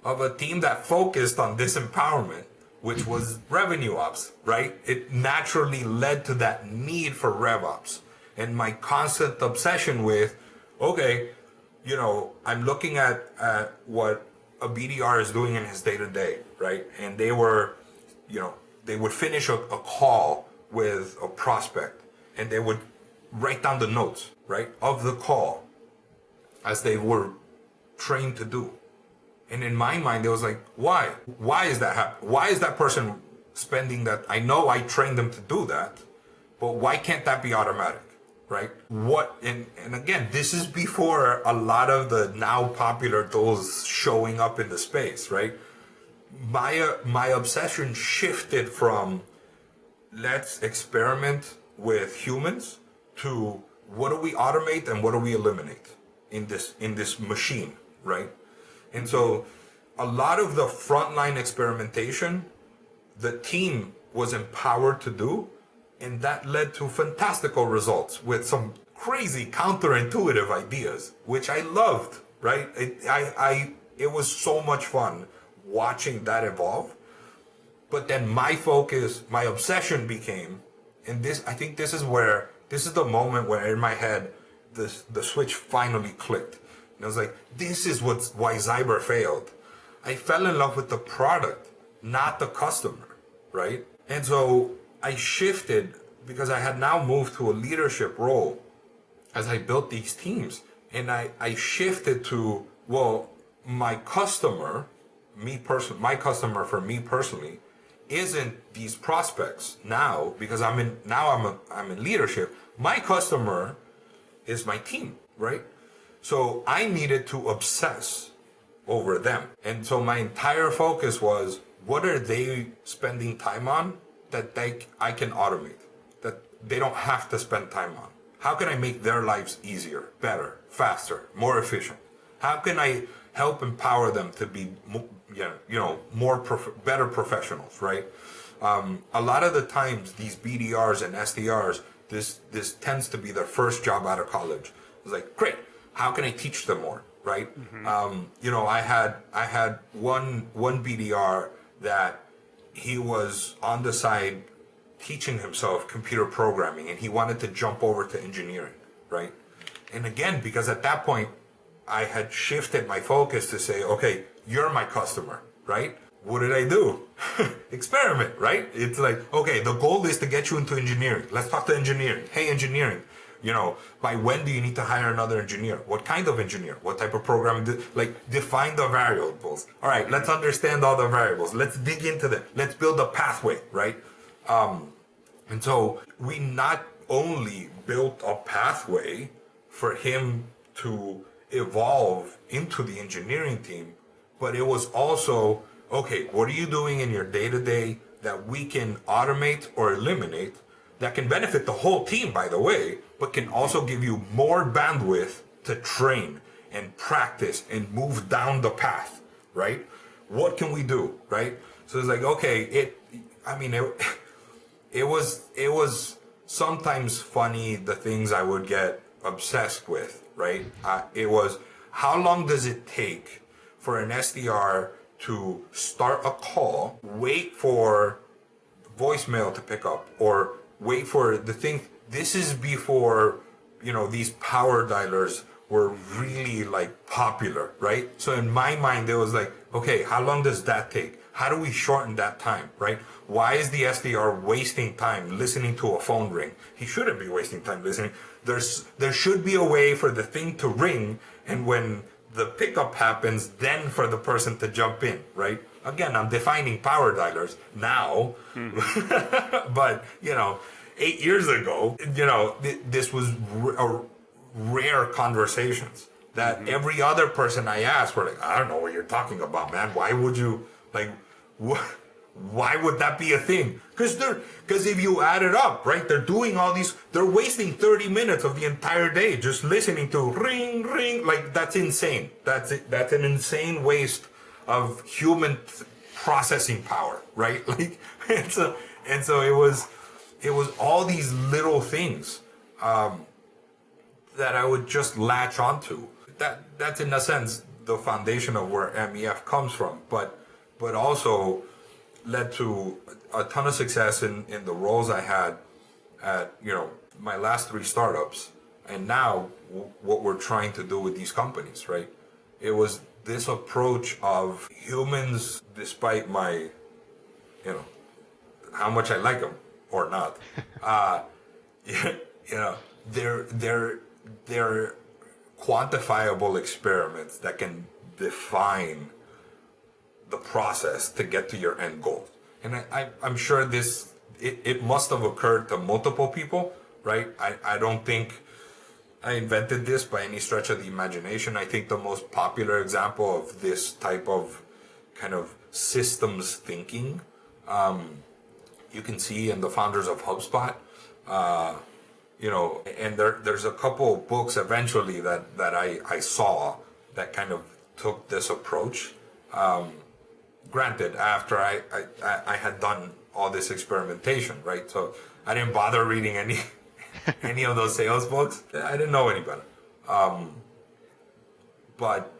of a team that focused on this empowerment, which was revenue ops, right? It naturally led to that need for rev ops. And my constant obsession with, okay, I'm looking at what a BDR is doing in his day-to-day, right? And they would finish a call with a prospect, and they would write down the notes, right, of the call, as they were trained to do. And in my mind, it was like, why? Why is that happening? Why is that person spending that? I know I trained them to do that, but why can't that be automatic, right? And again, this is before a lot of the now popular tools showing up in the space, right? My obsession shifted from let's experiment with humans to what do we automate and what do we eliminate in this machine, right? And so a lot of the frontline experimentation, the team was empowered to do, and that led to fantastical results with some crazy counterintuitive ideas, which I loved, right? It was so much fun watching that evolve. But then my focus, my obsession became, and I think this is the moment where in my head, the switch finally clicked. And I was like, this is why Zyber failed. I fell in love with the product, not the customer, right? And so I shifted because I had now moved to a leadership role as I built these teams. And I shifted to, well, my customer for me personally, isn't these prospects now, because I'm in leadership. My customer is my team, right? So I needed to obsess over them. And so my entire focus was, what are they spending time on that I can automate, that they don't have to spend time on? How can I make their lives easier, better, faster, more efficient? How can I help empower them to be, better professionals, right? A lot of the times, these BDRs and SDRs, this tends to be their first job out of college. It's like, great, how can I teach them more, right? I had one BDR that he was on the side teaching himself computer programming, and he wanted to jump over to engineering, right? And again, because at that point, I had shifted my focus to say, okay, you're my customer, right? What did I do? Experiment, right? It's like, okay, the goal is to get you into engineering. Let's talk to engineering. Hey, engineering, by when do you need to hire another engineer? What kind of engineer? What type of programming? Define the variables. All right, let's understand all the variables. Let's dig into them. Let's build a pathway, right? And so we not only built a pathway for him to evolve into the engineering team, but it was also, okay, what are you doing in your day-to-day that we can automate or eliminate that can benefit the whole team, by the way, but can also give you more bandwidth to train and practice and move down the path, right? What can we do, right? So it's like, okay, it was sometimes funny, the things I would get obsessed with, right? It was, how long does it take for an SDR to start a call, wait for voicemail to pick up, or wait for the thing? This is before, these power dialers were really popular, right? So in my mind, it was like, okay, how long does that take? How do we shorten that time, right? Why is the SDR wasting time listening to a phone ring? He shouldn't be wasting time listening. There should be a way for the thing to ring, and when the pickup happens, then for the person to jump in, right? Again, I'm defining power dialers now, but 8 years ago, this was rare conversations that every other person I asked were like, I don't know what you're talking about, man. Why would you why would that be a thing? Because if you add it up, right, they're wasting 30 minutes of the entire day just listening to ring, ring. That's insane. That's an insane waste of human processing power, right? And so it was all these little things that I would just latch onto. That's in a sense the foundation of where MEF comes from, but also led to a ton of success in the roles I had at my last 3 startups, and now what we're trying to do with these companies, right? It was this approach of humans, despite my how much I like them or not, they're quantifiable experiments that can define the process to get to your end goal. And I'm sure it must have occurred to multiple people, right? I don't think I invented this by any stretch of the imagination. I think the most popular example of this type of kind of systems thinking, you can see in the founders of HubSpot, and there's a couple of books eventually that I saw that kind of took this approach. Granted, after I had done all this experimentation, right? So I didn't bother reading any of those sales books. I didn't know any better. But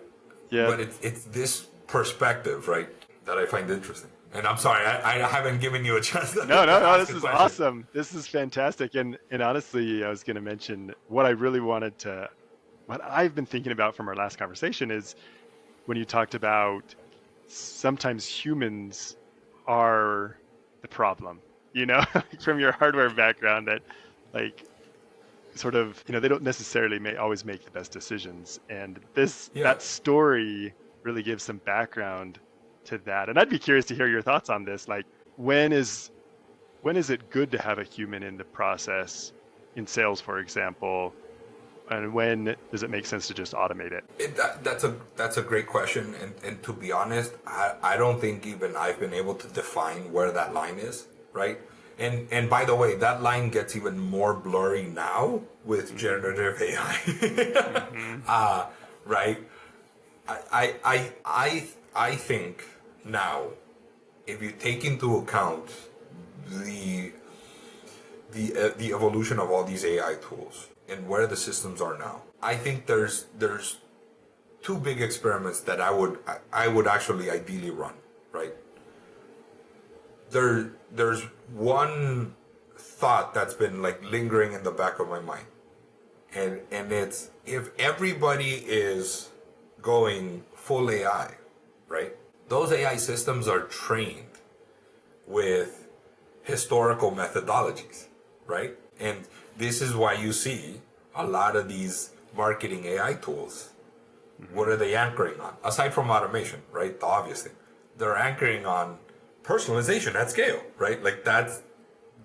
it's this perspective, right, that I find interesting. And I'm sorry, I haven't given you a chance to No, this is awesome. This is fantastic. And honestly, I was going to mention what I've been thinking about from our last conversation is when you talked about sometimes humans are the problem, from your hardware background, that sort of, they don't necessarily always make the best decisions. And that story really gives some background to that. And I'd be curious to hear your thoughts on this. When is it good to have a human in the process in sales, for example? and when does it make sense to just automate it? That's a great question, and to be honest, I don't think even I've been able to define where that line is, right? And by the way, that line gets even more blurry now with generative AI, right? I think now, if you take into account the evolution of all these AI tools and where the systems are now, I think there's two big experiments that I would actually ideally run, right? There's one thought that's been like lingering in the back of my mind, and it's, if everybody is going full AI, right? Those AI systems are trained with historical methodologies, right? And this is why you see a lot of these marketing AI tools. What are they anchoring on? Aside from automation, right? The obvious thing. They're anchoring on personalization at scale, right? Like that's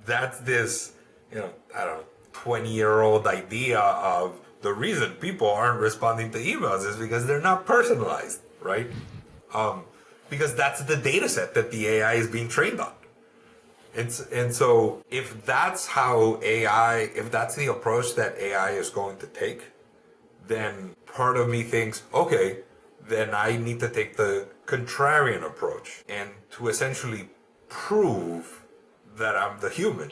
this, I don't know, 20-year-old idea of the reason people aren't responding to emails is because they're not personalized, right? Because that's the data set that the AI is being trained on. And so if that's if that's the approach that AI is going to take, then part of me thinks, okay, then I need to take the contrarian approach and to essentially prove that I'm the human,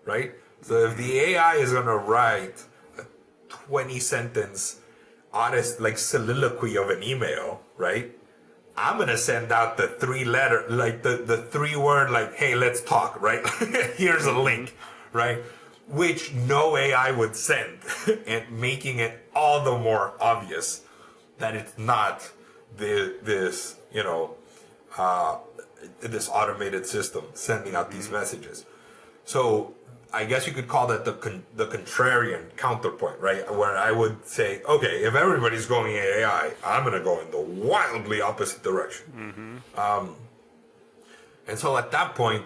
right? So if the AI is going to write a 20-sentence honest, like, soliloquy of an email, right? I'm going to send out the the 3-word, like, hey, let's talk, right? Here's a link, right? Which no AI would send, and making it all the more obvious that it's not this automated system sending out these messages. So I guess you could call that the contrarian counterpoint, right? Where I would say, okay, if everybody's going AI, I'm going to go in the wildly opposite direction. And so at that point,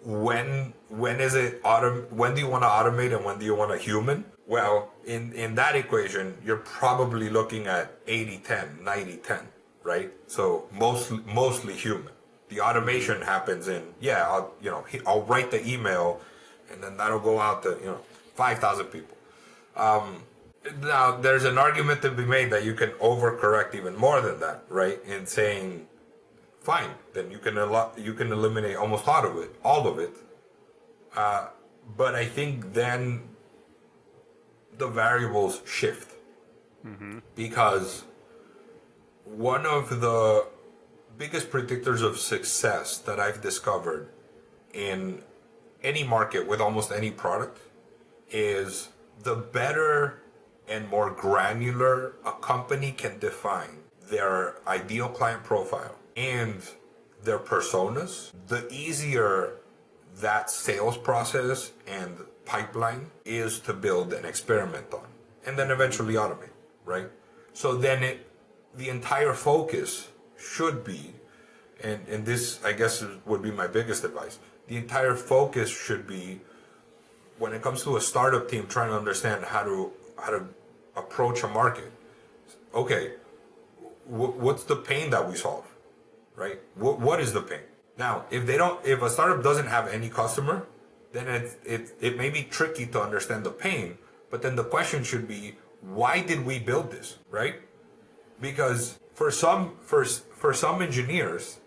when do you want to automate and when do you want a human? Well, in that equation, you're probably looking at 80-10, 90-10, right? So mostly human. The automation happens in, I'll write the email and then that'll go out to 5,000 people. Now there's an argument to be made that you can overcorrect even more than that, right? In saying, fine, then you can eliminate almost all of it. But I think then the variables shift, because one of the biggest predictors of success that I've discovered in any market with almost any product is the better and more granular a company can define their ideal client profile and their personas, the easier that sales process and pipeline is to build and experiment on, and then eventually automate, right? So then the entire focus should be, and this I guess would be my biggest advice, the entire focus should be, when it comes to a startup team trying to understand how to approach a market, okay, what's the pain that we solve, right? What is the pain? Now, if a startup doesn't have any customer, then it may be tricky to understand the pain, but then the question should be, why did we build this, right? Because for some engineers,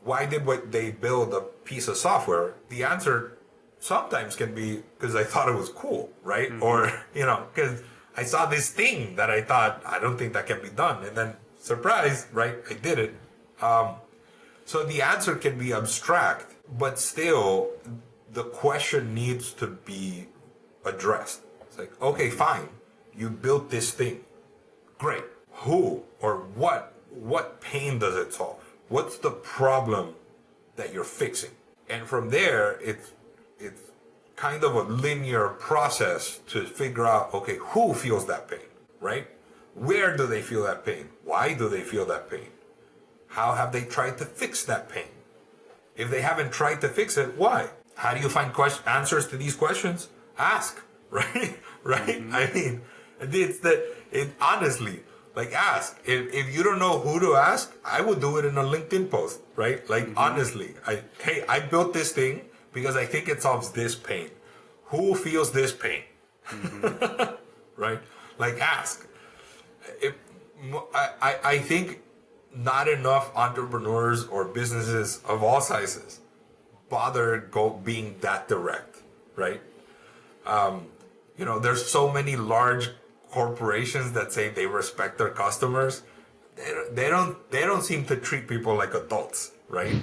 why did they build a piece of software? The answer sometimes can be because I thought it was cool, right? Or, because I saw this thing that I thought, I don't think that can be done. And then, surprise, right? I did it. So the answer can be abstract, but still, the question needs to be addressed. It's like, okay, fine. You built this thing. Great. Who or what pain does it solve? What's the problem that you're fixing? And from there, it's kind of a linear process to figure out, okay, who feels that pain, right? Where do they feel that pain? Why do they feel that pain? How have they tried to fix that pain? If they haven't tried to fix it, why? How do you find answers to these questions? Ask, right? Right? I mean, Honestly, like ask. If you don't know who to ask, I would do it in a LinkedIn post, right? Like honestly, I built this thing because I think it solves this pain. Who feels this pain? Right? Like ask. If, I think not enough entrepreneurs or businesses of all sizes bother being that direct, right? There's so many large corporations that say they respect their customers. They don't seem to treat people like adults, right?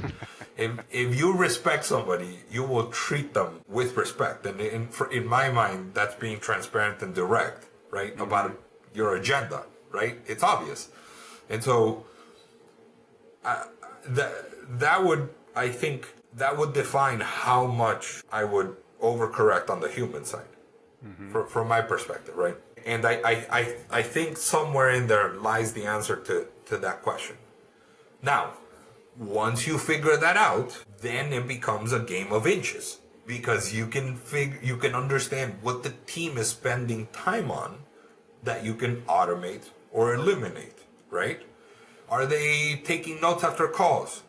If you respect somebody, you will treat them with respect, and in my mind, that's being transparent and direct, right? About your agenda, right? It's obvious, and so I think that would define how much I would overcorrect on the human side, from my perspective, right? And I think somewhere in there lies the answer to that question. Now, once you figure that out, then it becomes a game of inches, because you can understand what the team is spending time on that you can automate or eliminate, right? Are they taking notes after calls?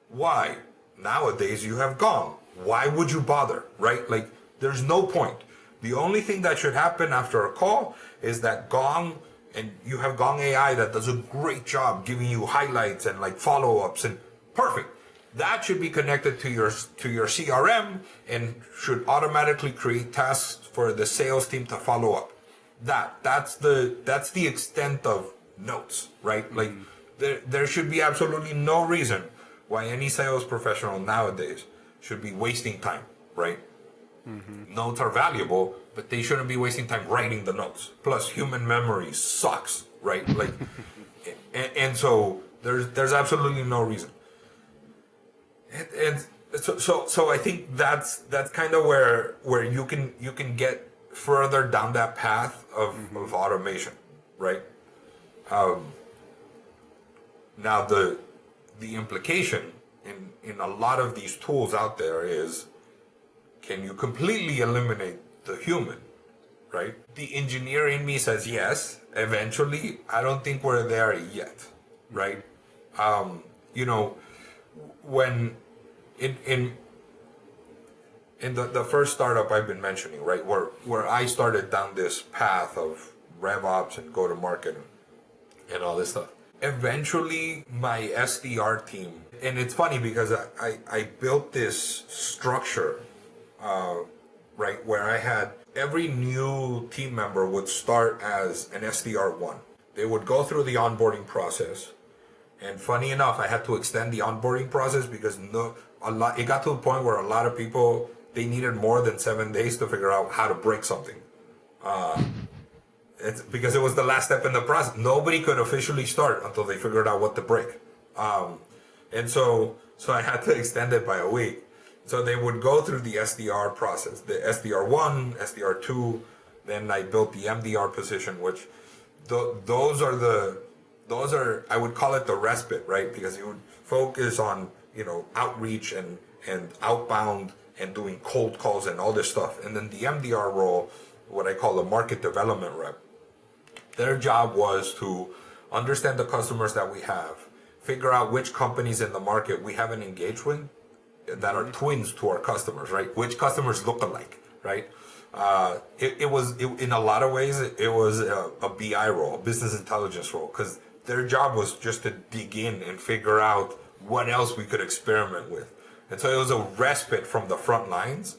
Why? Nowadays you have Gong. Why would you bother, right? Like, there's no point. The only thing that should happen after a call is that Gong, and you have Gong AI that does a great job giving you highlights and like follow-ups, and perfect. That should be connected to your CRM and should automatically create tasks for the sales team to follow up. That's the extent of notes, right? Like there should be absolutely no reason why any sales professional nowadays should be wasting time, right? Notes are valuable, but they shouldn't be wasting time writing the notes. Plus, human memory sucks, right? Like, and so there's absolutely no reason. And so I think that's kind of where you can get further down that path of automation, right? Now the implication in a lot of these tools out there is, can you completely eliminate the human, right? The engineer in me says yes. Eventually, I don't think we're there yet, right? When in the first startup I've been mentioning, right, where I started down this path of RevOps and go to market and all this stuff. Eventually, my SDR team, and it's funny because I built this structure, right, where I had every new team member would start as an SDR1. They would go through the onboarding process. And funny enough, I had to extend the onboarding process because it got to a point where a lot of people, they needed more than 7 days to figure out how to break something. It's because it was the last step in the process. Nobody could officially start until they figured out what to break. And so I had to extend it by a week. So they would go through the SDR process, the SDR1, SDR2, then I built the MDR position, which those are, I would call it the respite, right? Because you would focus on, outreach and outbound and doing cold calls and all this stuff. And then the MDR role, what I call a market development rep, their job was to understand the customers that we have, figure out which companies in the market we haven't engaged with that are twins to our customers, right? Which customers look alike, right? It was in a lot of ways, it was a BI role, a business intelligence role, because their job was just to dig in and figure out what else we could experiment with. And so it was a respite from the front lines,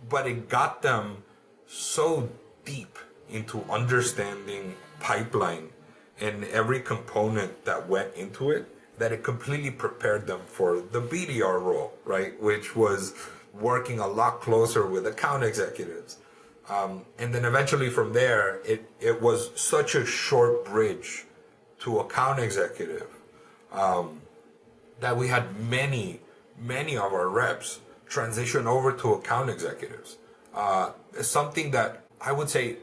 but it got them so deep into understanding pipeline and every component that went into it that it completely prepared them for the BDR role, right? Which was working a lot closer with account executives. And then eventually from there, it was such a short bridge to account executive that we had many of our reps transition over to account executives. Something that I would say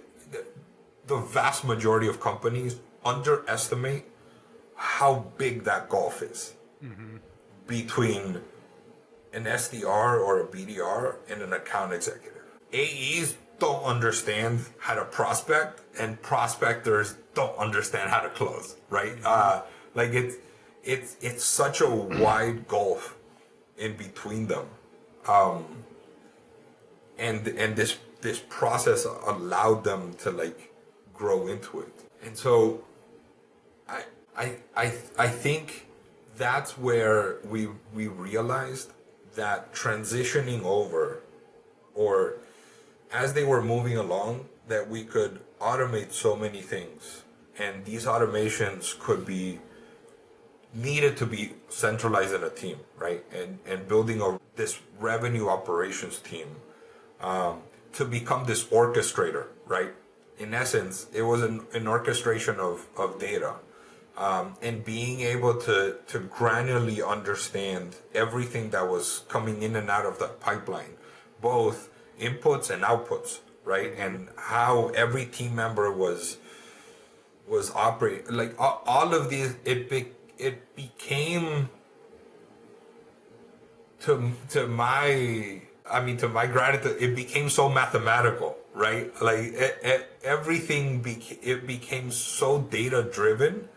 the vast majority of companies underestimate how big that gulf is between an SDR or a BDR and an account executive. AEs don't understand how to prospect, and prospectors don't understand how to close, right? Like it's such a wide gulf in between them, and this process allowed them to like grow into it. And so I think that's where we realized that transitioning over, or as they were moving along, that we could automate so many things, and these automations could be needed to be centralized in a team, right? And building this revenue operations team to become this orchestrator, right? In essence, it was an orchestration of data, and being able to granularly understand everything that was coming in and out of the pipeline, both inputs and outputs, right? And how every team member was operating, like all of these, it became to my gratitude, it became so mathematical, right? Like everything became so data driven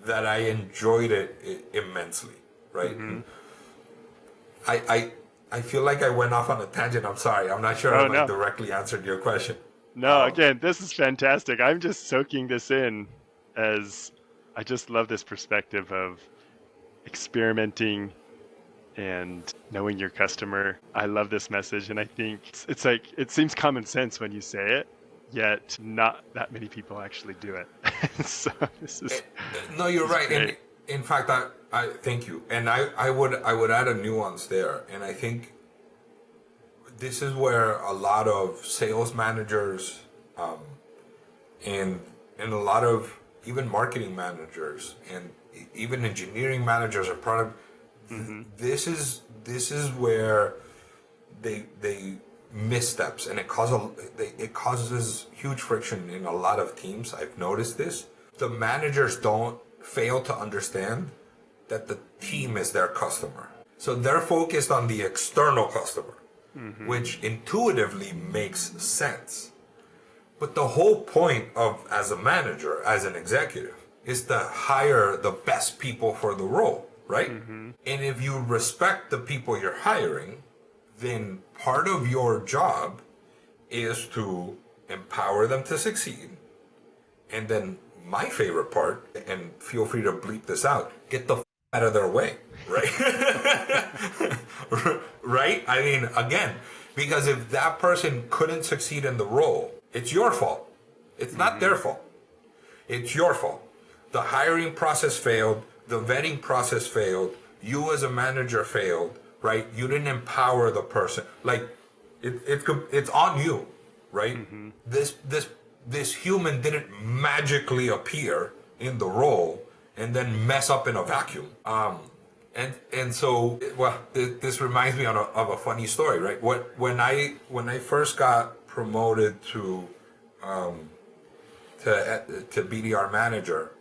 that I enjoyed it immensely, right? Mm-hmm. I feel like I went off on a tangent. I'm sorry. I'm not sure if I directly answered your question. No, again, this is fantastic. I'm just soaking this in, as I just love this perspective of experimenting and knowing your customer. I love this message, and I think it's like, it seems common sense when you say it, yet not that many people actually do it. So this is no, you're right. great. And in fact, I thank you. And I would add a nuance there. And I think this is where a lot of sales managers, and a lot of even marketing managers, and even engineering managers or product, this is where they missteps, and it causes huge friction in a lot of teams. I've noticed this. The managers don't fail to understand that the team is their customer, so they're focused on the external customer, which intuitively makes sense. But the whole point of, as a manager, as an executive, is to hire the best people for the role, right? And if you respect the people you're hiring, then part of your job is to empower them to succeed. And then my favorite part, and feel free to bleep this out, get the out of their way, right? Right? I mean, again, because if that person couldn't succeed in the role, it's your fault. It's not their fault. It's your fault. The hiring process failed. The vetting process failed. You as a manager failed, right? You didn't empower the person. Like, it's on you, right? This human didn't magically appear in the role and then mess up in a vacuum. And so, well, this reminds me of a funny story, right? When I first got promoted to BDR manager,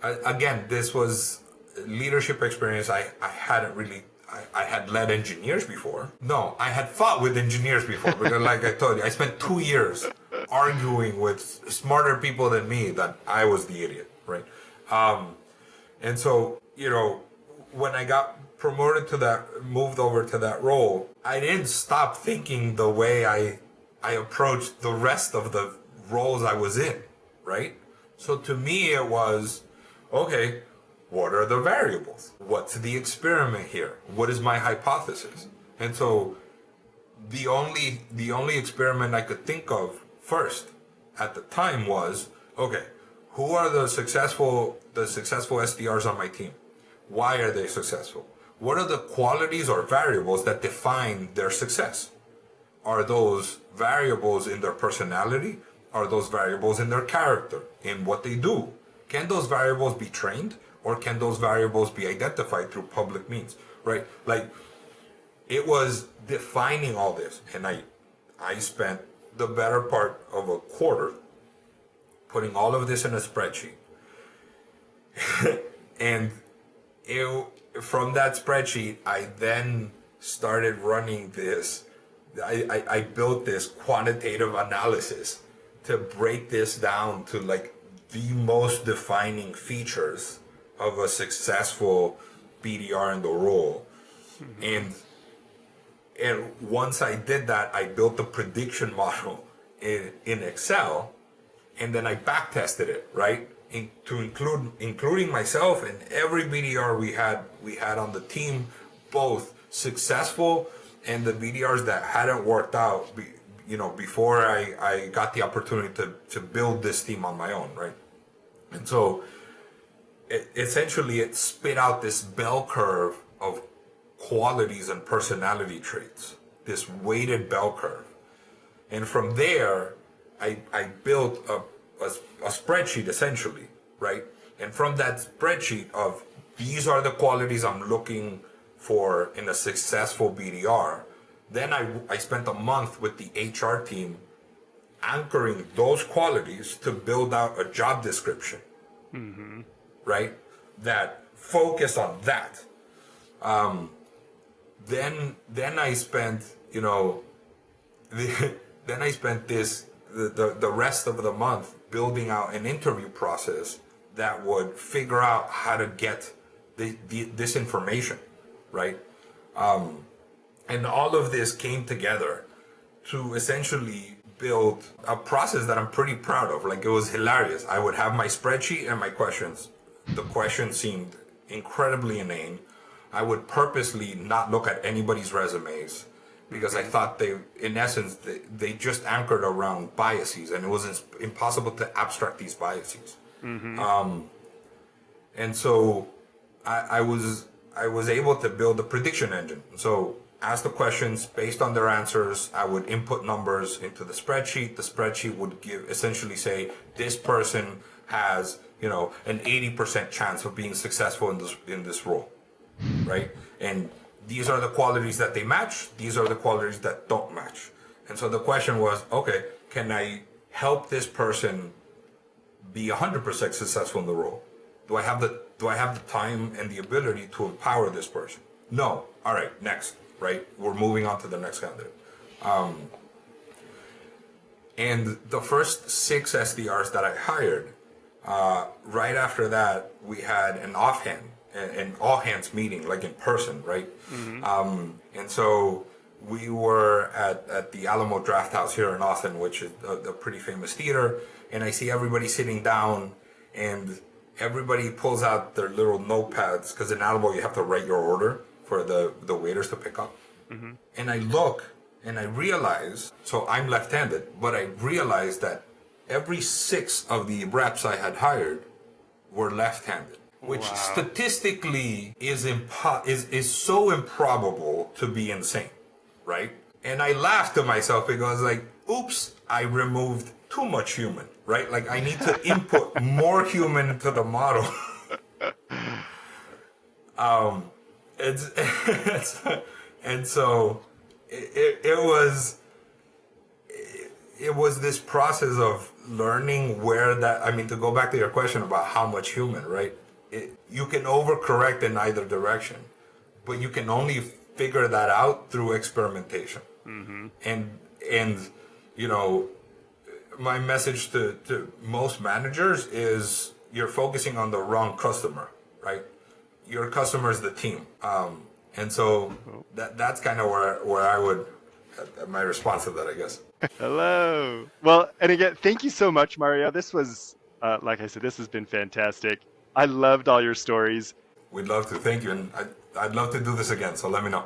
again, this was leadership experience. I hadn't really. I had led engineers before. No, I had fought with engineers before, because like I told you, I spent 2 years arguing with smarter people than me that I was the idiot, right? And so, when I got promoted to moved over to that role, I didn't stop thinking the way I approached the rest of the roles I was in, right? So to me, it was, okay, what are the variables? What's the experiment here? What is my hypothesis? And so the only experiment I could think of first at the time was, okay, who are the successful SDRs on my team? Why are they successful? What are the qualities or variables that define their success? Are those variables in their personality? Are those variables in their character, in what they do? Can those variables be trained, or can those variables be identified through public means, right? Like, it was defining all this, and I spent the better part of a quarter putting all of this in a spreadsheet. And from that spreadsheet, I then started running this I built this quantitative analysis to break this down to like the most defining features of a successful BDR in the role. And once I did that, I built the prediction model in Excel, and then I back tested it, right? Including myself and every BDR we had on the team, both successful and the BDRs that hadn't worked out, before I got the opportunity to build this team on my own, right? And so essentially it spit out this bell curve of qualities and personality traits, this weighted bell curve. And from there, I built a spreadsheet essentially, right? And from that spreadsheet of these are the qualities I'm looking for in a successful BDR, then I spent a month with the HR team anchoring those qualities to build out a job description, right? That focused on that. Then I spent, then I spent the rest of the month building out an interview process that would figure out how to get this information, right? And all of this came together to essentially build a process that I'm pretty proud of. Like, it was hilarious. I would have my spreadsheet and my questions. The questions seemed incredibly inane. I would purposely not look at anybody's resumes because I thought in essence, they just anchored around biases, and it was impossible to abstract these biases. And so I was able to build a prediction engine. So ask the questions based on their answers. I would input numbers into the spreadsheet. The spreadsheet would essentially say this person has, an 80% chance of being successful in this role, right? And these are the qualities that they match. These are the qualities that don't match. And so the question was, okay, can I help this person be 100% successful in the role? Do I have the time and the ability to empower this person? No. All right, next, right? We're moving on to the next candidate. And the first 6 SDRs that I hired, right after that, we had an all hands meeting, like in person, right? And so we were at the Alamo Draft House here in Austin, which is a pretty famous theater. And I see everybody sitting down, and everybody pulls out their little notepads, because in Alamo you have to write your order for the waiters to pick up. And I look and I realize, so I'm left-handed, but I realized that every 6 of the reps I had hired were left-handed, which statistically is so improbable to be insane, right? And I laughed to myself because, like, oops, I removed too much human, right? Like, I need to input more human into the model. And so it was this process of learning where to go back to your question about how much human, right? You can overcorrect in either direction, but you can only figure that out through experimentation. And my message to most managers is you're focusing on the wrong customer, right? Your customer is the team. And so that's kind of where I would, my response to that, I guess. Hello. Well, and again, thank you so much, Mario. This was, like I said, this has been fantastic. I loved all your stories. We'd love to. Thank you. And I'd love to do this again. So let me know.